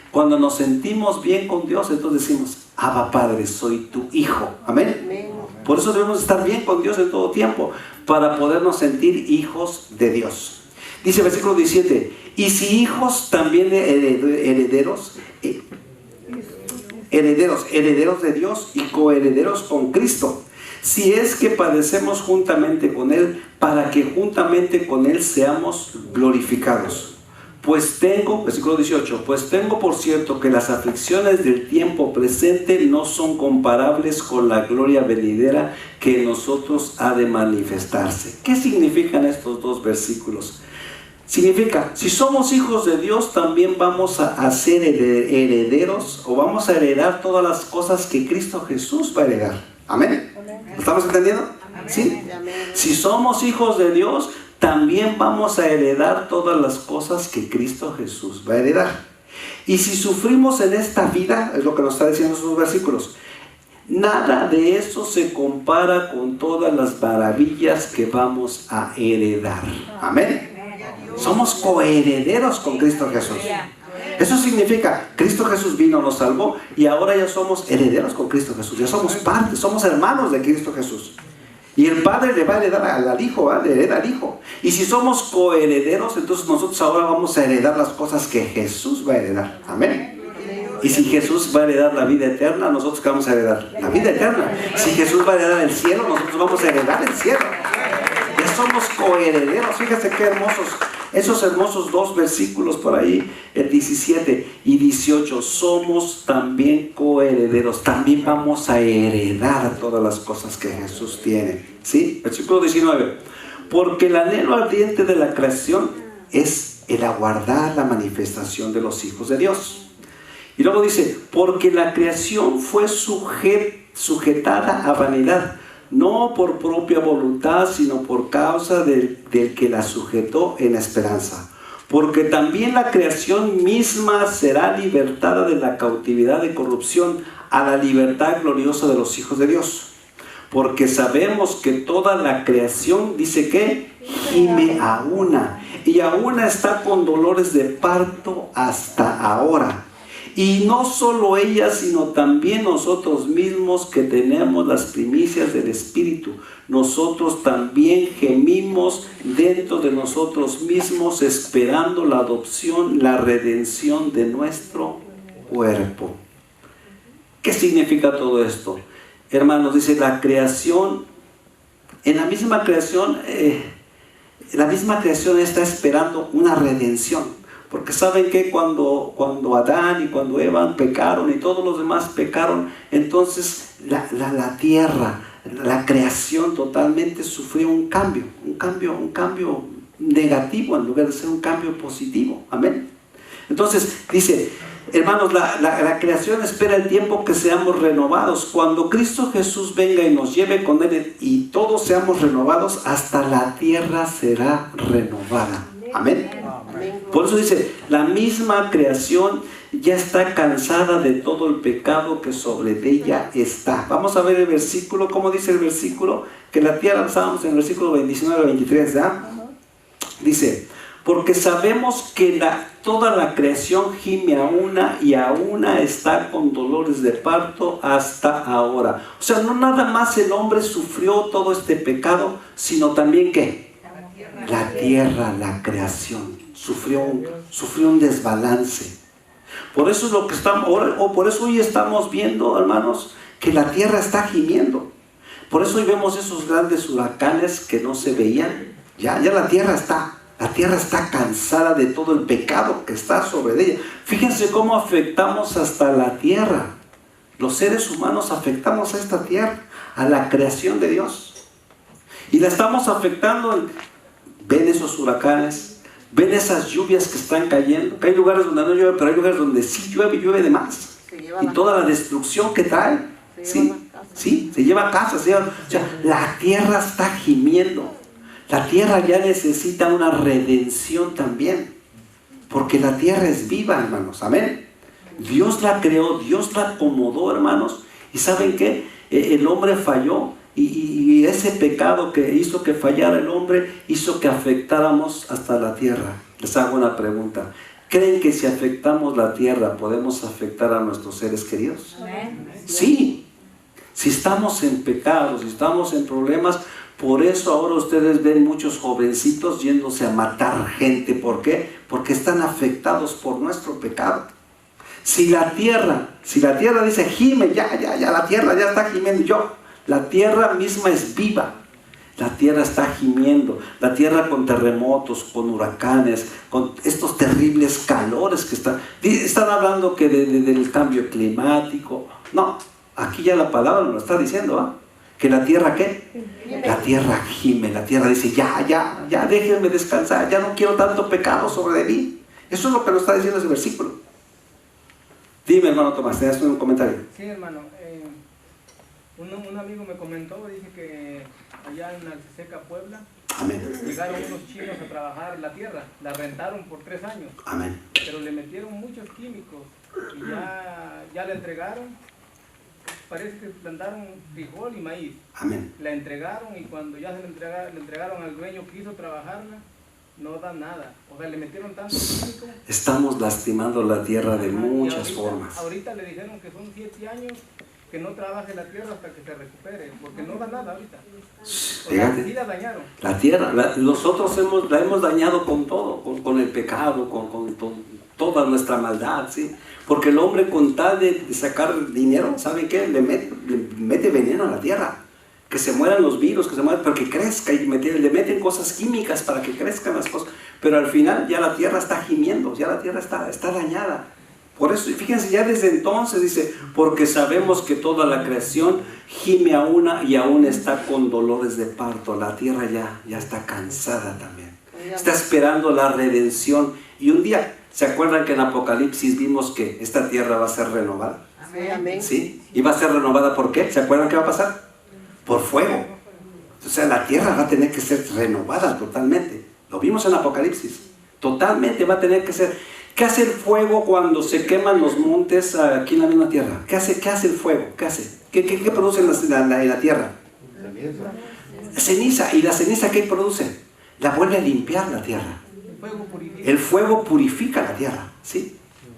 Cuando nos sentimos bien con Dios, entonces decimos, Abba, Padre, soy tu hijo. Amén. Por eso debemos estar bien con Dios en todo tiempo, para podernos sentir hijos de Dios. Dice el versículo 17, y si hijos, también herederos de Dios y coherederos con Cristo. Si es que padecemos juntamente con Él, para que juntamente con Él seamos glorificados. Pues tengo, versículo 18, pues tengo por cierto que las aflicciones del tiempo presente no son comparables con la gloria venidera que en nosotros ha de manifestarse. ¿Qué significan estos dos versículos? Significa, si somos hijos de Dios, también vamos a ser herederos, o vamos a heredar todas las cosas que Cristo Jesús va a heredar. Amén. ¿Lo estamos entendiendo? ¿Sí? Si somos hijos de Dios, también vamos a heredar todas las cosas que Cristo Jesús va a heredar. Y si sufrimos en esta vida, es lo que nos está diciendo esos versículos, nada de eso se compara con todas las maravillas que vamos a heredar. Amén. Somos coherederos con Cristo Jesús. Eso significa, Cristo Jesús vino, nos salvó, y ahora ya somos herederos con Cristo Jesús. Ya somos parte, somos hermanos de Cristo Jesús. Y el Padre le va a heredar al Hijo, le hereda al Hijo. Y si somos coherederos, entonces nosotros ahora vamos a heredar las cosas que Jesús va a heredar. Amén. Y si Jesús va a heredar la vida eterna, ¿nosotros qué vamos a heredar? La vida eterna. Si Jesús va a heredar el cielo, nosotros vamos a heredar el cielo. Ya somos coherederos. Fíjense qué hermosos. Esos hermosos 2 versículos por ahí, el 17 y 18, somos también coherederos, también vamos a heredar todas las cosas que Jesús tiene. ¿Sí? Versículo 19, porque el anhelo ardiente de la creación es el aguardar la manifestación de los hijos de Dios. Y luego dice, porque la creación fue sujetada a vanidad, no por propia voluntad, sino por causa del que la sujetó en esperanza. Porque también la creación misma será libertada de la cautividad de corrupción a la libertad gloriosa de los hijos de Dios. Porque sabemos que toda la creación, dice que, gime a una, y a una está con dolores de parto hasta ahora. Y no solo ella, sino también nosotros mismos que tenemos las primicias del Espíritu. Nosotros también gemimos dentro de nosotros mismos esperando la adopción, la redención de nuestro cuerpo. ¿Qué significa todo esto? Hermanos, dice la creación, en la misma creación está esperando una redención. Porque saben que cuando Adán y cuando Eva pecaron y todos los demás pecaron, entonces la tierra, la creación totalmente sufrió un cambio negativo en lugar de ser un cambio positivo. Amén. Entonces dice, hermanos, la creación espera el tiempo que seamos renovados. Cuando Cristo Jesús venga y nos lleve con Él y todos seamos renovados, hasta la tierra será renovada. Amén. Por eso dice, la misma creación ya está cansada de todo el pecado que sobre ella está. Vamos a ver el versículo, ¿cómo dice el versículo? Que la tierra, estábamos en el versículo 19 al 23, ¿ya? Dice, porque sabemos que toda la creación gime a una y a una está con dolores de parto hasta ahora. O sea, no nada más el hombre sufrió todo este pecado, sino también ¿qué? La tierra, la creación, sufrió un desbalance. Por eso es lo que estamos, por eso hoy estamos viendo, hermanos, que la tierra está gimiendo. Por eso hoy vemos esos grandes huracanes que no se veían. Ya la tierra está cansada de todo el pecado que está sobre ella. Fíjense cómo afectamos hasta la tierra. Los seres humanos afectamos a esta tierra, a la creación de Dios. Y la estamos afectando. Ven esos huracanes, ven esas lluvias que están cayendo. Hay lugares donde no llueve, pero hay lugares donde sí llueve y llueve de más. Y toda la destrucción que trae, se lleva a casa. O sea, la tierra está gimiendo. La tierra ya necesita una redención también. Porque la tierra es viva, hermanos. Amén. Dios la creó, Dios la acomodó, hermanos. ¿Y saben qué? El hombre falló. Y ese pecado que hizo que fallara el hombre hizo que afectáramos hasta la tierra. Les hago una pregunta. ¿Creen que si afectamos la tierra podemos afectar a nuestros seres queridos? Sí. Si estamos en pecado, si estamos en problemas, por eso ahora ustedes ven muchos jovencitos yéndose a matar gente. ¿Por qué? Porque están afectados por nuestro pecado. Si la tierra dice gime, ya la tierra ya está gimiendo. La tierra misma es viva. La tierra está gimiendo. La tierra con terremotos, con huracanes, con estos terribles calores que están hablando que del cambio climático. No, aquí ya la palabra nos lo está diciendo, ¿Que la tierra qué? La tierra gime, la tierra dice, ya, déjenme descansar, ya no quiero tanto pecado sobre mí. Eso es lo que nos está diciendo ese versículo. Dime, hermano Tomás, ¿te das un comentario? Sí, hermano. Un amigo me comentó, dice que allá en Alceseca, Puebla, Amén. llegaron unos chinos a trabajar la tierra, la rentaron por 3 años. Amén. Pero le metieron muchos químicos y ya le entregaron, parece que plantaron frijol y maíz. Amén. La entregaron y cuando ya se le entregaron al dueño que quiso trabajarla, no da nada. O sea, le metieron tanto químico. Estamos lastimando la tierra de muchas formas. Ahorita le dijeron que son 7 años que no trabaje la tierra hasta que se recupere, porque no da nada ahorita. O sea, sí la dañaron. La tierra, nosotros la hemos dañado con todo, con el pecado, con toda nuestra maldad, ¿sí? Porque el hombre con tal de sacar dinero, ¿sabe qué? Le mete veneno a la tierra. Que se mueran los virus, que se mueran, pero que crezca, y le meten cosas químicas para que crezcan las cosas. Pero al final ya la tierra está gimiendo, ya la tierra está dañada. Por eso, fíjense, ya desde entonces dice, porque sabemos que toda la creación gime a una y aún está con dolores de parto. La tierra ya está cansada también. Está esperando la redención. Y un día, ¿se acuerdan que en Apocalipsis vimos que esta tierra va a ser renovada? Amén. ¿Sí? ¿Y va a ser renovada por qué? ¿Se acuerdan qué va a pasar? Por fuego. O sea, la tierra va a tener que ser renovada totalmente. Lo vimos en Apocalipsis. Totalmente va a tener que ser. ¿Qué hace el fuego cuando se queman los montes aquí en la misma tierra? ¿Qué hace el fuego? ¿Qué hace? ¿Qué produce en la tierra? Ceniza. ¿Y la ceniza qué produce? La vuelve a limpiar la tierra. El fuego purifica la tierra, ¿sí?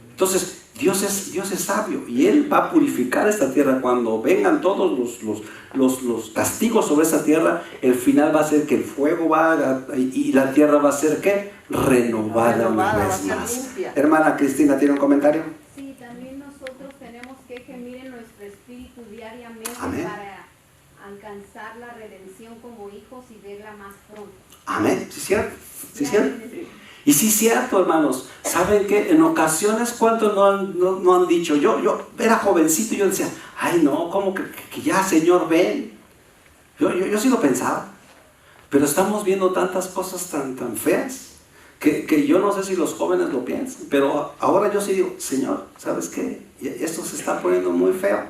Entonces, Dios es sabio y Él va a purificar esta tierra. Cuando vengan todos los castigos sobre esa tierra, el final va a ser que el fuego y la tierra va a ser ¿qué? Renovada una vez más. Limpia. Hermana Cristina, ¿tiene un comentario? Sí, también nosotros tenemos que gemir en nuestro espíritu diariamente. Amén. Para alcanzar la redención como hijos y verla más pronto. Amén, ¿sí es cierto? ¿Sí es cierto? Y sí es cierto, hermanos. ¿Saben qué? En ocasiones, ¿cuántos no han dicho? Yo era jovencito y yo decía, ay no, ¿cómo que ya, Señor, ven? Yo sí lo pensaba. Pero estamos viendo tantas cosas tan feas que yo no sé si los jóvenes lo piensan. Pero ahora yo sí digo, Señor, ¿sabes qué? Esto se está poniendo muy feo.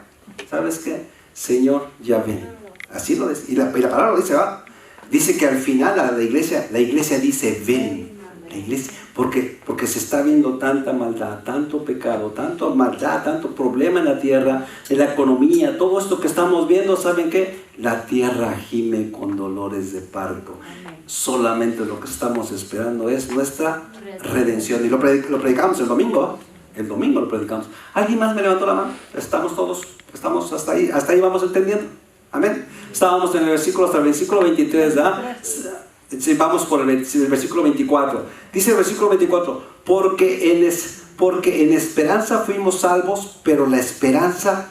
¿Sabes qué? Señor, ya ven. Así lo dice. Y la palabra lo dice, ¿va? Dice que al final la iglesia dice, ven. La iglesia, porque se está viendo tanta maldad, tanto pecado, tanta maldad, tanto problema en la tierra, en la economía, todo esto que estamos viendo, ¿saben qué? La tierra gime con dolores de parto. Solamente lo que estamos esperando es nuestra redención. Y lo predicamos el domingo, el domingo lo predicamos. ¿Alguien más me levantó la mano? Estamos hasta ahí vamos entendiendo. Amén. Estábamos en el versículo hasta el versículo 23, ¿verdad? Vamos por el versículo 24. Dice el versículo 24, porque en esperanza fuimos salvos, pero la esperanza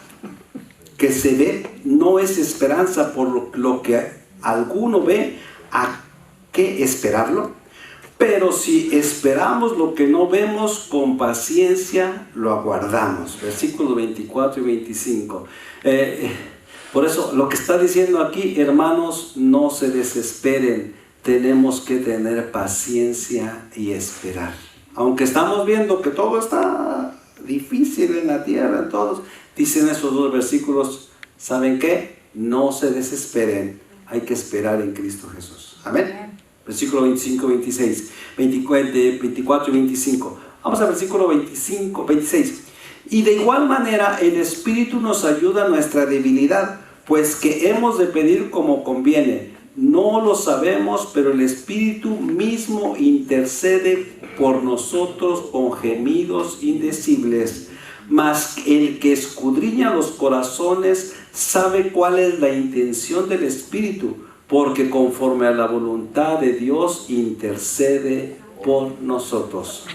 que se ve no es esperanza por lo que alguno ve. ¿A qué esperarlo? Pero si esperamos lo que no vemos, con paciencia lo aguardamos. Versículos 24 y 25. Por eso lo que está diciendo aquí, hermanos, no se desesperen. Tenemos que tener paciencia y esperar. Aunque estamos viendo que todo está difícil en la tierra, en todos, dicen esos dos versículos, ¿saben qué? No se desesperen, hay que esperar en Cristo Jesús. Amén. Versículo 25, 26, 24 y 25. Vamos al versículo 26. Y de igual manera el Espíritu nos ayuda a nuestra debilidad, pues que hemos de pedir como conviene. No lo sabemos, pero el Espíritu mismo intercede por nosotros con gemidos indecibles. Mas el que escudriña los corazones sabe cuál es la intención del Espíritu, porque conforme a la voluntad de Dios intercede por nosotros.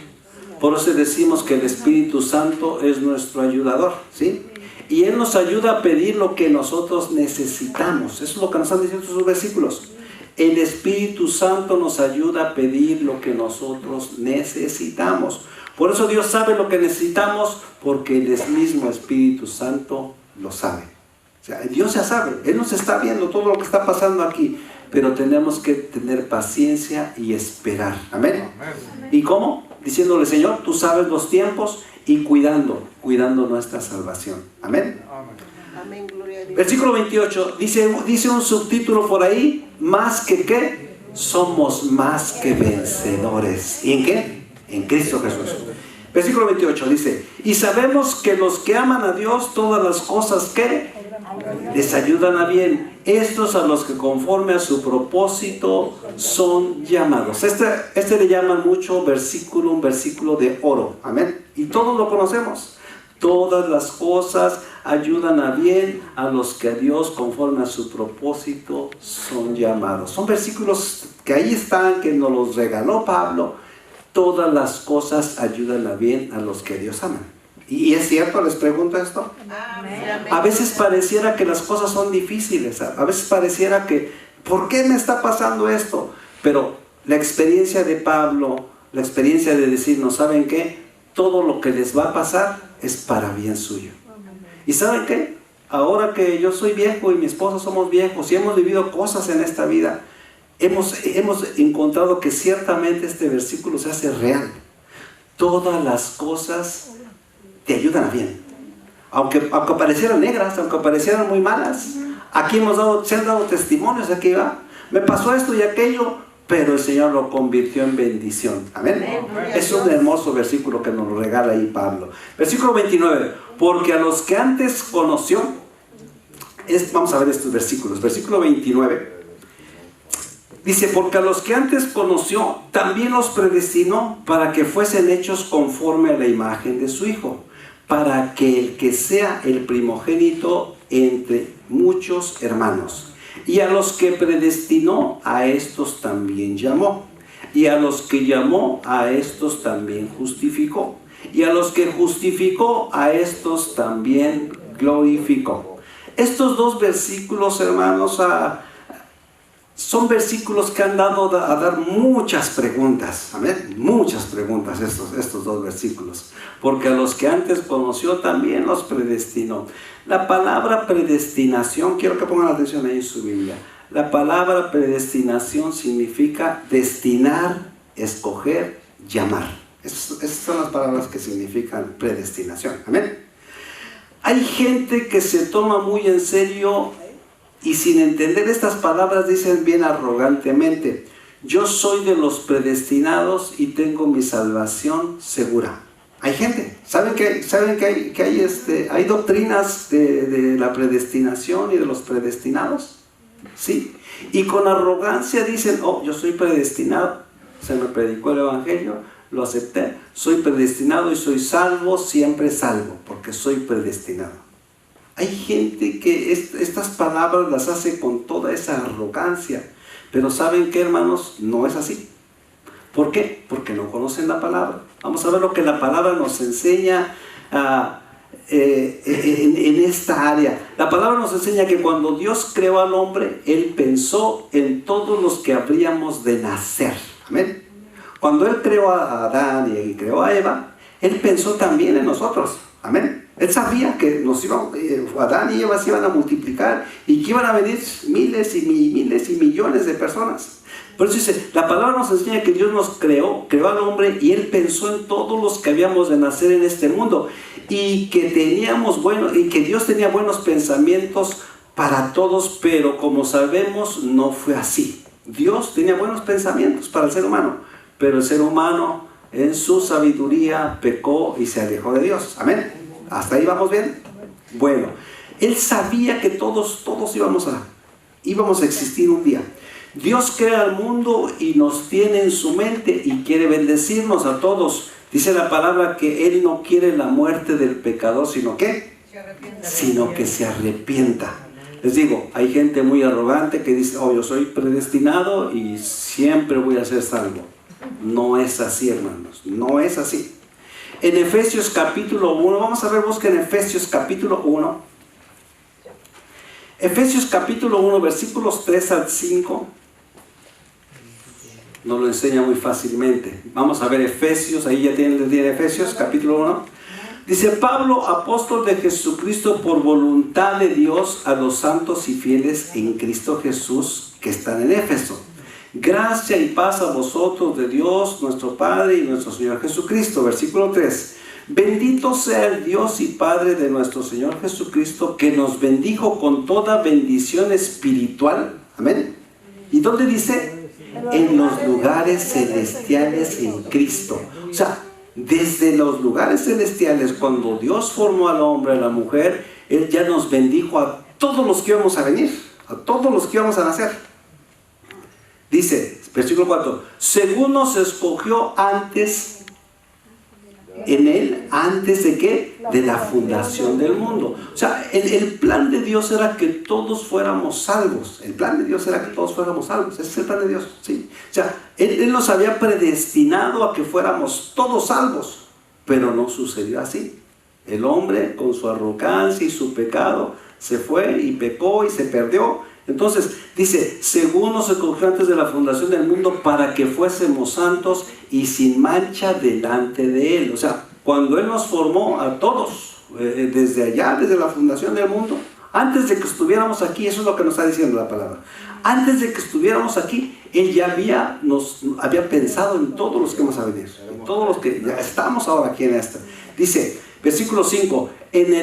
Por eso decimos que el Espíritu Santo es nuestro ayudador, ¿sí? Y Él nos ayuda a pedir lo que nosotros necesitamos. Eso es lo que nos están diciendo esos versículos. El Espíritu Santo nos ayuda a pedir lo que nosotros necesitamos. Por eso Dios sabe lo que necesitamos, porque el mismo Espíritu Santo lo sabe. O sea, Dios ya sabe, Él nos está viendo todo lo que está pasando aquí, pero tenemos que tener paciencia y esperar. Amén. ¿Y cómo? Diciéndole, Señor, tú sabes los tiempos, y cuidando nuestra salvación. Amén. Amén, gloria a Dios. Versículo 28, dice un subtítulo por ahí, más que ¿qué? Somos más que vencedores. ¿Y en qué? En Cristo Jesús. Versículo 28 dice, y sabemos que los que aman a Dios, todas las cosas que les ayudan a bien, estos a los que conforme a su propósito son llamados. Este le llaman mucho versículo, un versículo de oro. Amén. Y todos lo conocemos. Todas las cosas ayudan a bien a los que a Dios conforme a su propósito son llamados. Son versículos que ahí están, que nos los regaló Pablo. Todas las cosas ayudan a bien a los que Dios ama. ¿Y es cierto? Les pregunto esto. Amén. A veces pareciera que las cosas son difíciles. A veces pareciera que, ¿por qué me está pasando esto? Pero la experiencia de Pablo, la experiencia de decirnos, ¿saben qué? Todo lo que les va a pasar es para bien suyo. ¿Y saben qué? Ahora que yo soy viejo y mi esposa somos viejos y hemos vivido cosas en esta vida, hemos encontrado que ciertamente este versículo se hace real. Todas las cosas te ayudan a bien. Aunque parecieran negras, aunque parecieran muy malas. Aquí se han dado testimonios, aquí va. Me pasó esto y aquello, pero el Señor lo convirtió en bendición. Amén. Es un hermoso versículo que nos regala ahí Pablo. Versículo 29. Porque a los que antes conoció, vamos a ver estos versículos. Versículo 29. Dice, porque a los que antes conoció, también los predestinó para que fuesen hechos conforme a la imagen de su Hijo, para que el que sea el primogénito entre muchos hermanos. Y a los que predestinó, a estos también llamó. Y a los que llamó, a estos también justificó. Y a los que justificó, a estos también glorificó. Estos dos versículos, hermanos, son versículos que han dado a dar muchas preguntas. Amén. Muchas preguntas estos dos versículos. Porque a los que antes conoció también los predestinó. La palabra predestinación, quiero que pongan atención ahí en su Biblia. La palabra predestinación significa destinar, escoger, llamar. Esas son las palabras que significan predestinación. Amén. Hay gente que se toma muy en serio y sin entender estas palabras dicen bien arrogantemente, yo soy de los predestinados y tengo mi salvación segura. Hay gente, ¿saben que hay doctrinas de la predestinación y de los predestinados? Sí, y con arrogancia dicen, yo soy predestinado, se me predicó el evangelio, lo acepté, soy predestinado y soy salvo, siempre salvo, porque soy predestinado. Hay gente que estas palabras las hace con toda esa arrogancia, pero ¿saben qué, hermanos? No es así. ¿Por qué? Porque no conocen la palabra. Vamos a ver lo que la palabra nos enseña en esta área. La palabra nos enseña que cuando Dios creó al hombre, Él pensó en todos los que habríamos de nacer. Amén. Cuando Él creó a Adán y creó a Eva, Él pensó también en nosotros. Amén. Él sabía que Adán y Eva se iban a multiplicar y que iban a venir miles y millones de personas. Por eso dice, la palabra nos enseña que Dios nos creó al hombre y Él pensó en todos los que habíamos de nacer en este mundo y que Dios tenía buenos pensamientos para todos, pero como sabemos no fue así. Dios tenía buenos pensamientos para el ser humano, pero el ser humano en su sabiduría pecó y se alejó de Dios. Amén. ¿Hasta ahí vamos bien? Bueno, Él sabía que todos íbamos a existir un día. Dios crea al mundo y nos tiene en su mente y quiere bendecirnos a todos. Dice la palabra que Él no quiere la muerte del pecador, sino que se arrepienta. Les digo, hay gente muy arrogante que dice, yo soy predestinado y siempre voy a ser salvo. No es así, hermanos, no es así. En Efesios capítulo 1, vamos a ver, busquen Efesios capítulo 1. Efesios capítulo 1, versículos 3 al 5. Nos lo enseña muy fácilmente. Vamos a ver Efesios, ahí ya tienen Efesios capítulo 1. Dice Pablo, apóstol de Jesucristo por voluntad de Dios a los santos y fieles en Cristo Jesús que están en Éfeso. Gracia y paz a vosotros de Dios, nuestro Padre y nuestro Señor Jesucristo. Versículo 3. Bendito sea el Dios y Padre de nuestro Señor Jesucristo, que nos bendijo con toda bendición espiritual. Amén. ¿Y dónde dice? En los lugares celestiales en Cristo. O sea, desde los lugares celestiales, cuando Dios formó al hombre, a la mujer, Él ya nos bendijo a todos los que íbamos a venir, a todos los que íbamos a nacer. Dice, versículo 4, según nos escogió antes en Él, antes de ¿qué? De la fundación del mundo. O sea, el plan de Dios era que todos fuéramos salvos. El plan de Dios era que todos fuéramos salvos. Ese es el plan de Dios, ¿sí? O sea, Él nos había predestinado a que fuéramos todos salvos, pero no sucedió así. El hombre, con su arrogancia y su pecado, se fue y pecó y se perdió. Entonces, dice, según nos escogió antes de la fundación del mundo para que fuésemos santos y sin mancha delante de Él. O sea, cuando Él nos formó a todos, desde allá, desde la fundación del mundo, antes de que estuviéramos aquí, eso es lo que nos está diciendo la palabra. Antes de que estuviéramos aquí, Él ya nos había pensado en todos los que vamos a venir, en todos los que ya estamos ahora aquí en esta. Dice, versículo 5, en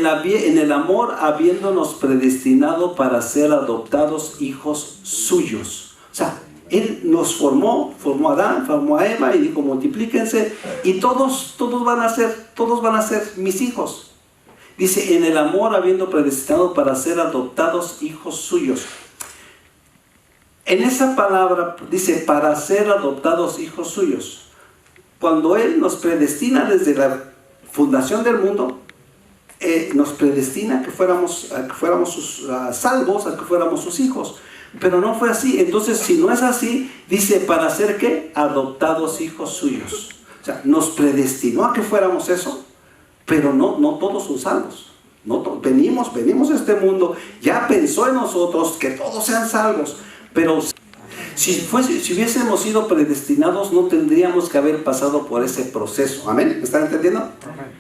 el amor habiéndonos predestinado para ser adoptados hijos suyos. O sea, Él nos formó a Adán, formó a Eva y dijo, multiplíquense y todos van a ser mis hijos. Dice, en el amor habiendo predestinado para ser adoptados hijos suyos. En esa palabra dice, para ser adoptados hijos suyos. Cuando Él nos predestina desde la fundación del mundo, nos predestina que fuéramos sus salvos, a que fuéramos sus hijos. Pero no fue así. Entonces, si no es así, dice, ¿para ser qué? Adoptados hijos suyos. O sea, nos predestinó a que fuéramos eso, pero no todos son salvos. Venimos a este mundo, ya pensó en nosotros que todos sean salvos, pero si hubiésemos sido predestinados, no tendríamos que haber pasado por ese proceso. ¿Amén? ¿Me están entendiendo? Amén.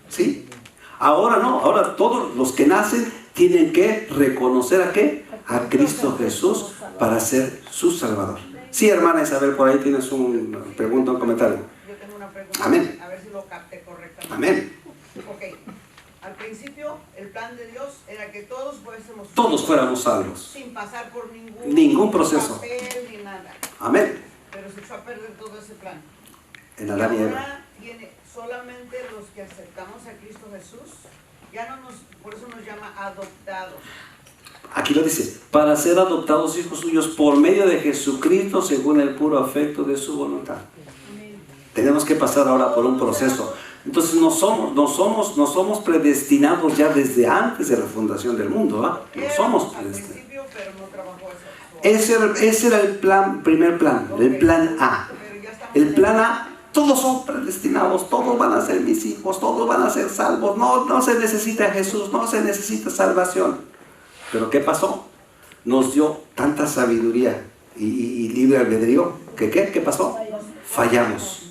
¿Sí? Ahora no, ahora todos los que nacen tienen que reconocer ¿a qué? A Cristo Jesús para ser su Salvador. Sí, hermana Isabel, por ahí tienes una pregunta, un comentario. Yo tengo una pregunta. Amén. A ver si lo capté correctamente. Amén. Ok. Al principio, el plan de Dios era que todos fuéramos salvos. Sin pasar por Ningún proceso. papel ni nada. Amén. Pero se echó a perder todo ese plan. En Adán y Eva. Ahora viene solamente los que aceptamos a Cristo Jesús. Ya no por eso nos llama adoptados. Aquí lo dice, para ser adoptados hijos suyos por medio de Jesucristo según el puro afecto de su voluntad. Tenemos que pasar ahora por un proceso. Entonces no somos predestinados ya desde antes de la fundación del mundo, ¿ah? No somos predestinados. Al principio, pero no trabajó eso. Ese era el primer plan, el plan A. El plan A, todos son predestinados, todos van a ser mis hijos, todos van a ser salvos, no se necesita Jesús, no se necesita salvación. Pero ¿qué pasó? Nos dio tanta sabiduría y libre albedrío, ¿qué pasó? Fallamos.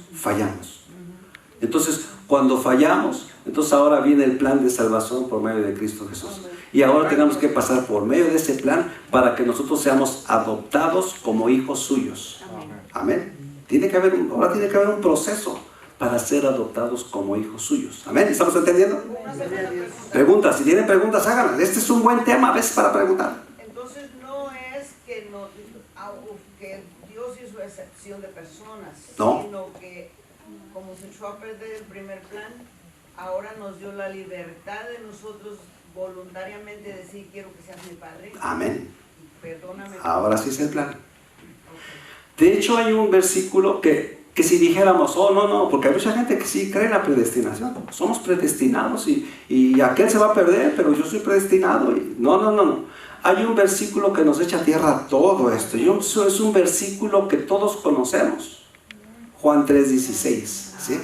Entonces, cuando fallamos, entonces ahora viene el plan de salvación por medio de Cristo Jesús. Y ahora tenemos que pasar por medio de ese plan para que nosotros seamos adoptados como hijos suyos. Amén. Ahora tiene que haber un proceso para ser adoptados como hijos suyos. Amén. ¿Estamos entendiendo? Preguntas, si tienen preguntas, háganlas. Este es un buen tema a veces para preguntar. Entonces no es que Dios hizo excepción de personas, no, sino que como se echó a perder el primer plan, ahora nos dio la libertad de nosotros voluntariamente decir, quiero que seas mi padre. Amén. Perdóname. Ahora sí es el plan. De hecho hay un versículo que si dijéramos, no, porque hay mucha gente que sí cree en la predestinación. Somos predestinados y aquel se va a perder, pero yo soy predestinado. No. Hay un versículo que nos echa a tierra todo esto. Y eso es un versículo que todos conocemos. Juan 3:16. ¿Sí?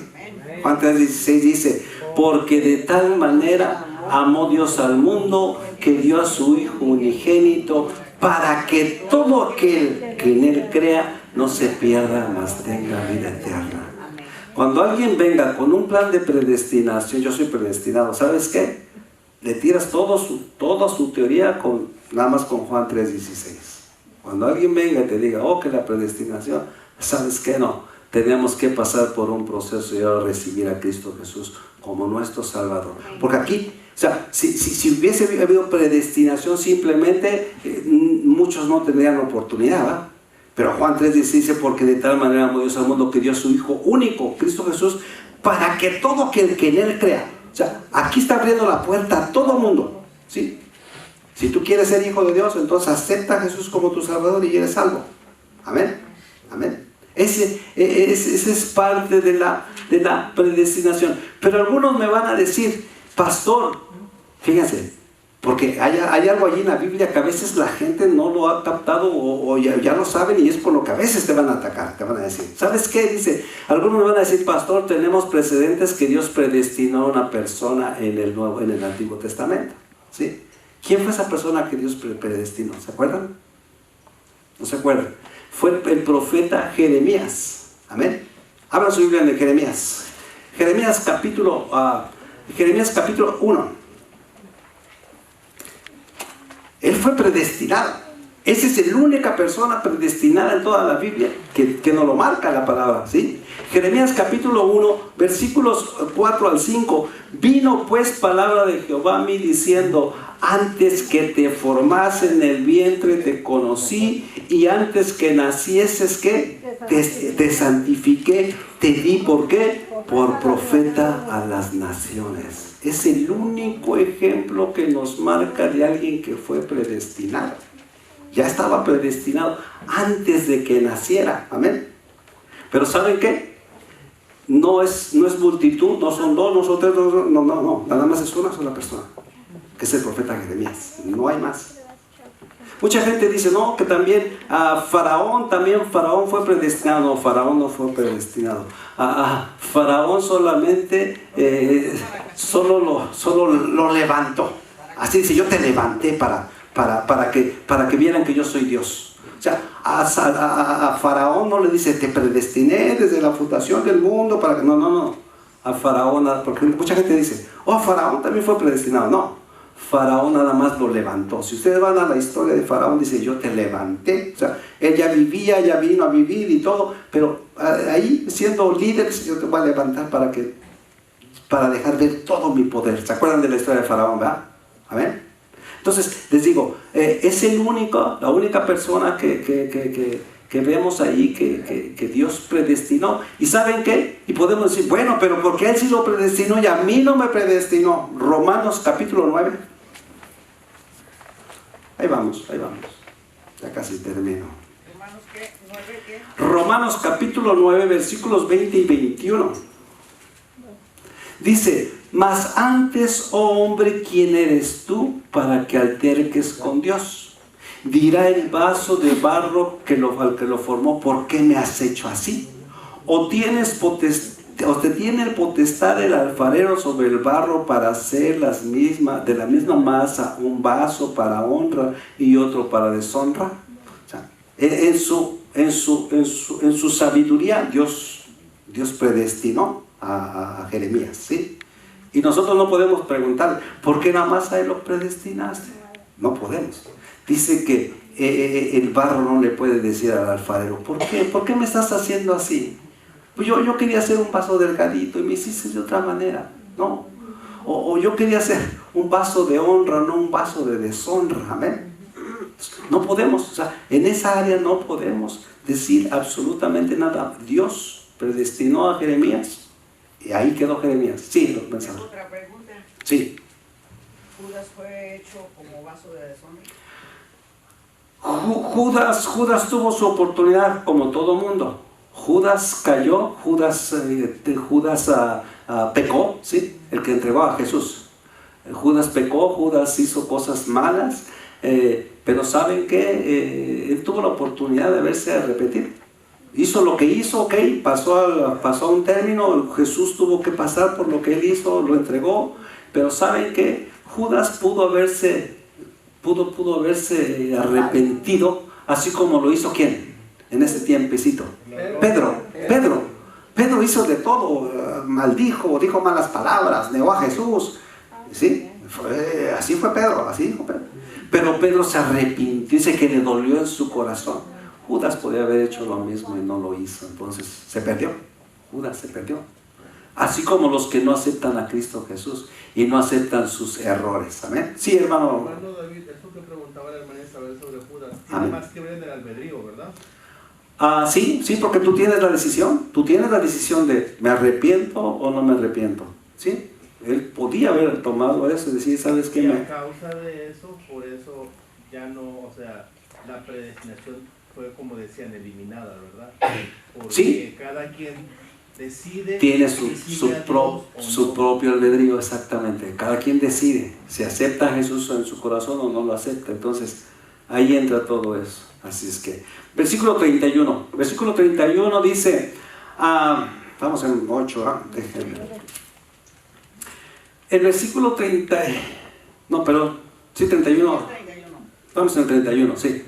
Juan 3:16 dice, porque de tal manera amó Dios al mundo que dio a su Hijo unigénito para que todo aquel que en Él crea no se pierda, mas tenga vida eterna. Cuando alguien venga con un plan de predestinación, yo soy predestinado, ¿sabes qué? Le tiras toda su teoría nada más con Juan 3:16. Cuando alguien venga y te diga, que la predestinación, ¿sabes qué? No, tenemos que pasar por un proceso y ahora recibir a Cristo Jesús como nuestro Salvador. Porque aquí, o sea, si hubiese habido predestinación simplemente, muchos no tendrían oportunidad, ¿verdad? Pero Juan 3:16 dice, porque de tal manera amó Dios al mundo que dio a su Hijo único, Cristo Jesús, para que todo aquel que en Él crea. O sea, aquí está abriendo la puerta a todo mundo, ¿sí? Si tú quieres ser hijo de Dios, entonces acepta a Jesús como tu Salvador y eres salvo. Amén. Amén. Ese es parte de la predestinación. Pero algunos me van a decir, pastor, fíjense, porque hay algo allí en la Biblia que a veces la gente no lo ha captado o ya lo saben, y es por lo que a veces te van a atacar, te van a decir. ¿Sabes qué? Dice, algunos me van a decir, pastor, tenemos precedentes que Dios predestinó a una persona en el Antiguo Testamento. ¿Sí? ¿Quién fue esa persona que Dios predestinó? ¿Se acuerdan? ¿No se acuerdan? Fue el profeta Jeremías. Amén. Abran su Biblia de Jeremías. Jeremías capítulo 1. Él fue predestinado. Esa es la única persona predestinada en toda la Biblia que nos lo marca la palabra, ¿sí? Jeremías capítulo 1, versículos 4 al 5. Vino pues palabra de Jehová a mí diciendo, antes que te formase en el vientre te conocí, y antes que nacieses, ¿qué? Te santifiqué, te di, ¿por qué? Por profeta a las naciones. Es el único ejemplo que nos marca de alguien que fue predestinado. Ya estaba predestinado antes de que naciera. Amén. Pero ¿saben qué? No es multitud, no son dos, no son tres, no. Nada más es una sola persona, que es el profeta Jeremías. No hay más. Mucha gente dice, no, que también Faraón fue predestinado. No, Faraón no fue predestinado. Faraón solamente, solo lo levantó. Así dice, yo te levanté para que vieran que yo soy Dios. O sea, a Faraón no le dice, te predestiné desde la fundación del mundo para que... No. A Faraón, porque mucha gente dice, Faraón también fue predestinado. No, Faraón nada más lo levantó. Si ustedes van a la historia de Faraón, dice, yo te levanté. O sea, él ya vivía, ya vino a vivir y todo, pero ahí, siendo líder, yo te voy a levantar para dejar ver todo mi poder. ¿Se acuerdan de la historia de Faraón, verdad? Amén. Entonces, les digo, es la única persona que vemos ahí que Dios predestinó. ¿Y saben qué? Y podemos decir, bueno, pero ¿por qué Él sí lo predestinó y a mí no me predestinó? Romanos capítulo 9. Ahí vamos. Ya casi termino. ¿Romanos qué? ¿9 qué? Romanos capítulo 9, versículos 20 y 21. Dice, mas antes, oh hombre, ¿quién eres tú para que alterques con Dios? Dirá el vaso de barro al que lo formó, ¿por qué me has hecho así? ¿O te tiene el potestad el alfarero sobre el barro para hacer de la misma masa un vaso para honra y otro para deshonra? O sea, en su sabiduría Dios predestinó a Jeremías, ¿sí? Y nosotros no podemos preguntar, ¿por qué nada más a él lo predestinaste? No podemos. Dice que el barro no le puede decir al alfarero, ¿por qué? ¿Por qué me estás haciendo así? Pues yo quería hacer un vaso delgadito y me hiciste de otra manera, ¿no? O yo quería hacer un vaso de honra, no un vaso de deshonra, amén. No podemos, o sea, en esa área no podemos decir absolutamente nada. Dios predestinó a Jeremías. Y ahí quedó Jeremías. Sí, lo pensamos. Otra pregunta. Sí. ¿Judas fue hecho como vaso de deshonra? Judas tuvo su oportunidad como todo mundo. Judas cayó, Judas pecó, ¿sí? El que entregó a Jesús. Judas pecó, Judas hizo cosas malas, pero ¿saben qué? Él tuvo la oportunidad de verse arrepentir. Hizo lo que hizo, ok, pasó a un término. Jesús tuvo que pasar por lo que él hizo, lo entregó, pero ¿saben qué? Judas pudo haberse arrepentido, así como lo hizo ¿quién? En ese tiempecito. Pedro Pedro hizo de todo, maldijo, dijo malas palabras, negó a Jesús. ¿Sí? Así fue Pedro, así dijo Pedro. Pero Pedro se arrepintió, dice que le dolió en su corazón. Judas podía haber hecho lo mismo y no lo hizo, entonces se perdió. Judas se perdió. Así como los que no aceptan a Cristo Jesús y no aceptan sus errores. Amén. Sí, hermano. Hermano David, eso que preguntaba la hermana Isabel sobre Judas, tiene Amén. más que ver en el albedrío, ¿verdad? Sí, porque tú tienes la decisión. Tú tienes la decisión de ¿me arrepiento o no me arrepiento? ¿Sí? Él podía haber tomado eso y decir, ¿sabes qué? Y a causa de eso, por eso ya no, o sea, la predestinación fue, como decían, eliminada, ¿verdad? Porque sí, cada quien decide, tiene si sigue a Dios o su no. propio albedrío, exactamente. Cada quien decide si acepta a Jesús en su corazón o no lo acepta. Entonces, ahí entra todo eso. Así es que, versículo 31. Versículo 31 dice, vamos en 8, déjenme. El versículo 30, no, perdón, sí, 31. Vamos en el 31, sí.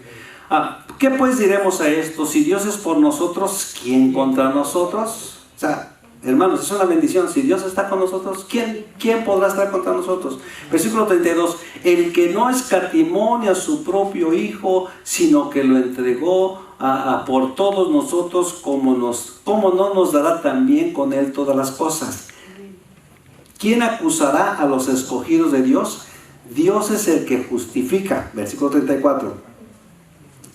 ¿Qué pues diremos a esto? Si Dios es por nosotros, ¿quién contra nosotros? O sea, hermanos, es una bendición. Si Dios está con nosotros, ¿quién podrá estar contra nosotros? Versículo 32. El que no escatimó ni a su propio Hijo, sino que lo entregó por todos nosotros, ¿cómo no nos dará también con Él todas las cosas? ¿Quién acusará a los escogidos de Dios? Dios es el que justifica. Versículo 34.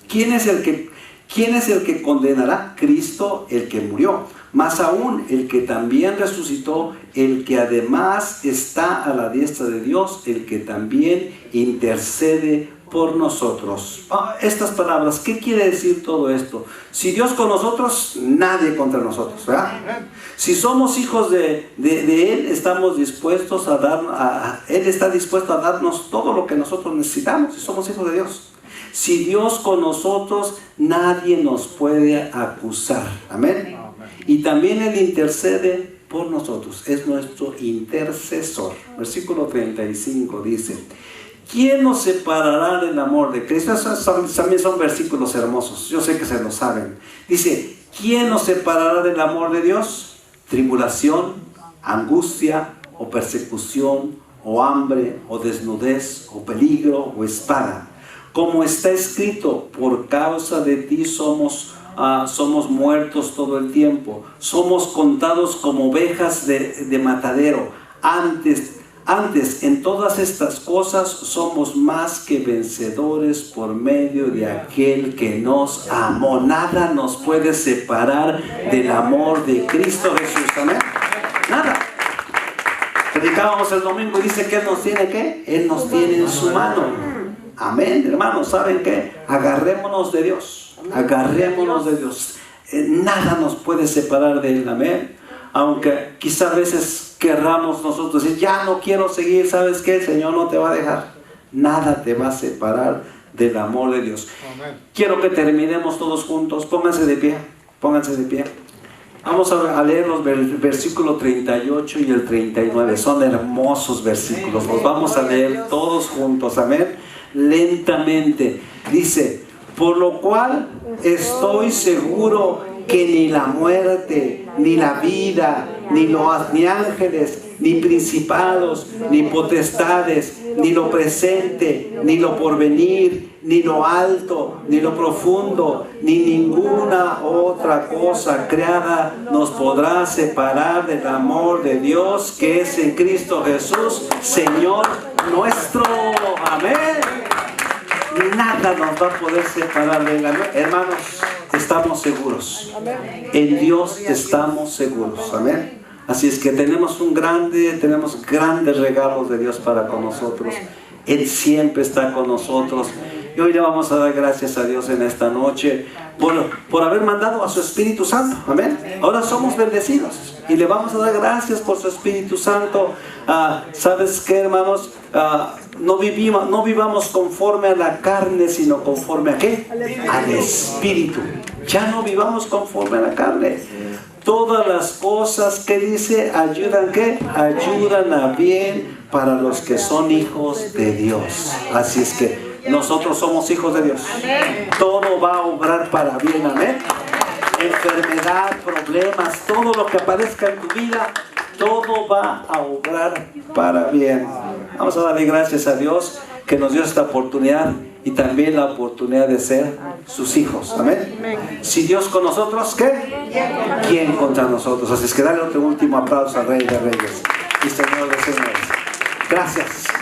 ¿Quién es el que condenará? Cristo, el que murió. Más aún, el que también resucitó, el que además está a la diestra de Dios, el que también intercede por nosotros. Estas palabras, ¿qué quiere decir todo esto? Si Dios con nosotros, nadie contra nosotros, ¿verdad? Si somos hijos de Él, estamos dispuestos Él está dispuesto a darnos todo lo que nosotros necesitamos, si somos hijos de Dios. Si Dios con nosotros, nadie nos puede acusar. Amén. Y también Él intercede por nosotros, es nuestro intercesor. Versículo 35 dice, ¿quién nos separará del amor de Cristo? Esos también son versículos hermosos, yo sé que se lo saben. Dice, ¿quién nos separará del amor de Dios? Tribulación, angustia, o persecución, o hambre, o desnudez, o peligro, o espada. Como está escrito, por causa de ti somos muertos todo el tiempo. Somos contados como ovejas de matadero. Antes, en todas estas cosas somos más que vencedores por medio de aquel que nos amó. Nada nos puede separar del amor de Cristo Jesús. Amén. Nada. Predicábamos el domingo y dice que Él nos tiene ¿qué? Él nos tiene en su mano. Amén, hermanos. ¿Saben qué? Agarrémonos de Dios. Agarrémonos de Dios. Nada nos puede separar de Él. Amén. Aunque quizás a veces querramos nosotros decir, ya no quiero seguir, ¿sabes qué? El Señor no te va a dejar. Nada te va a separar del amor de Dios. Amén. Quiero que terminemos todos juntos. Pónganse de pie. Pónganse de pie. Vamos a leer los versículos 38 y el 39. Son hermosos versículos. Los vamos a leer todos juntos. Amén. Lentamente. Dice, por lo cual estoy seguro que ni la muerte, ni la vida, ni ángeles, ni principados, ni potestades, ni lo presente, ni lo porvenir, ni lo alto, ni lo profundo, ni ninguna otra cosa creada nos podrá separar del amor de Dios que es en Cristo Jesús, Señor nuestro. Amén. Nada nos va a poder separar de Él. Hermanos, estamos seguros. En Dios estamos seguros. Amén. Así es que tenemos grandes regalos de Dios para con nosotros. Él siempre está con nosotros. Y hoy le vamos a dar gracias a Dios en esta noche por haber mandado a su Espíritu Santo. Amén. Ahora somos bendecidos y le vamos a dar gracias por su Espíritu Santo. ¿Sabes qué, hermanos? No vivamos conforme a la carne, sino conforme a ¿qué? Al Espíritu. Ya no vivamos conforme a la carne. Todas las cosas que dice ayudan ¿qué? Ayudan a bien para los que son hijos de Dios. Así es que nosotros somos hijos de Dios. Todo va a obrar para bien. Amén. enfermedad, problemas, todo lo que aparezca en tu vida, todo va a obrar para bien. Vamos a darle gracias a Dios que nos dio esta oportunidad y también la oportunidad de ser sus hijos. Amén. Si Dios con nosotros, ¿qué? ¿Quién contra nosotros? Así es que dale otro último aplauso al Rey de Reyes y Señor de Señores. Gracias.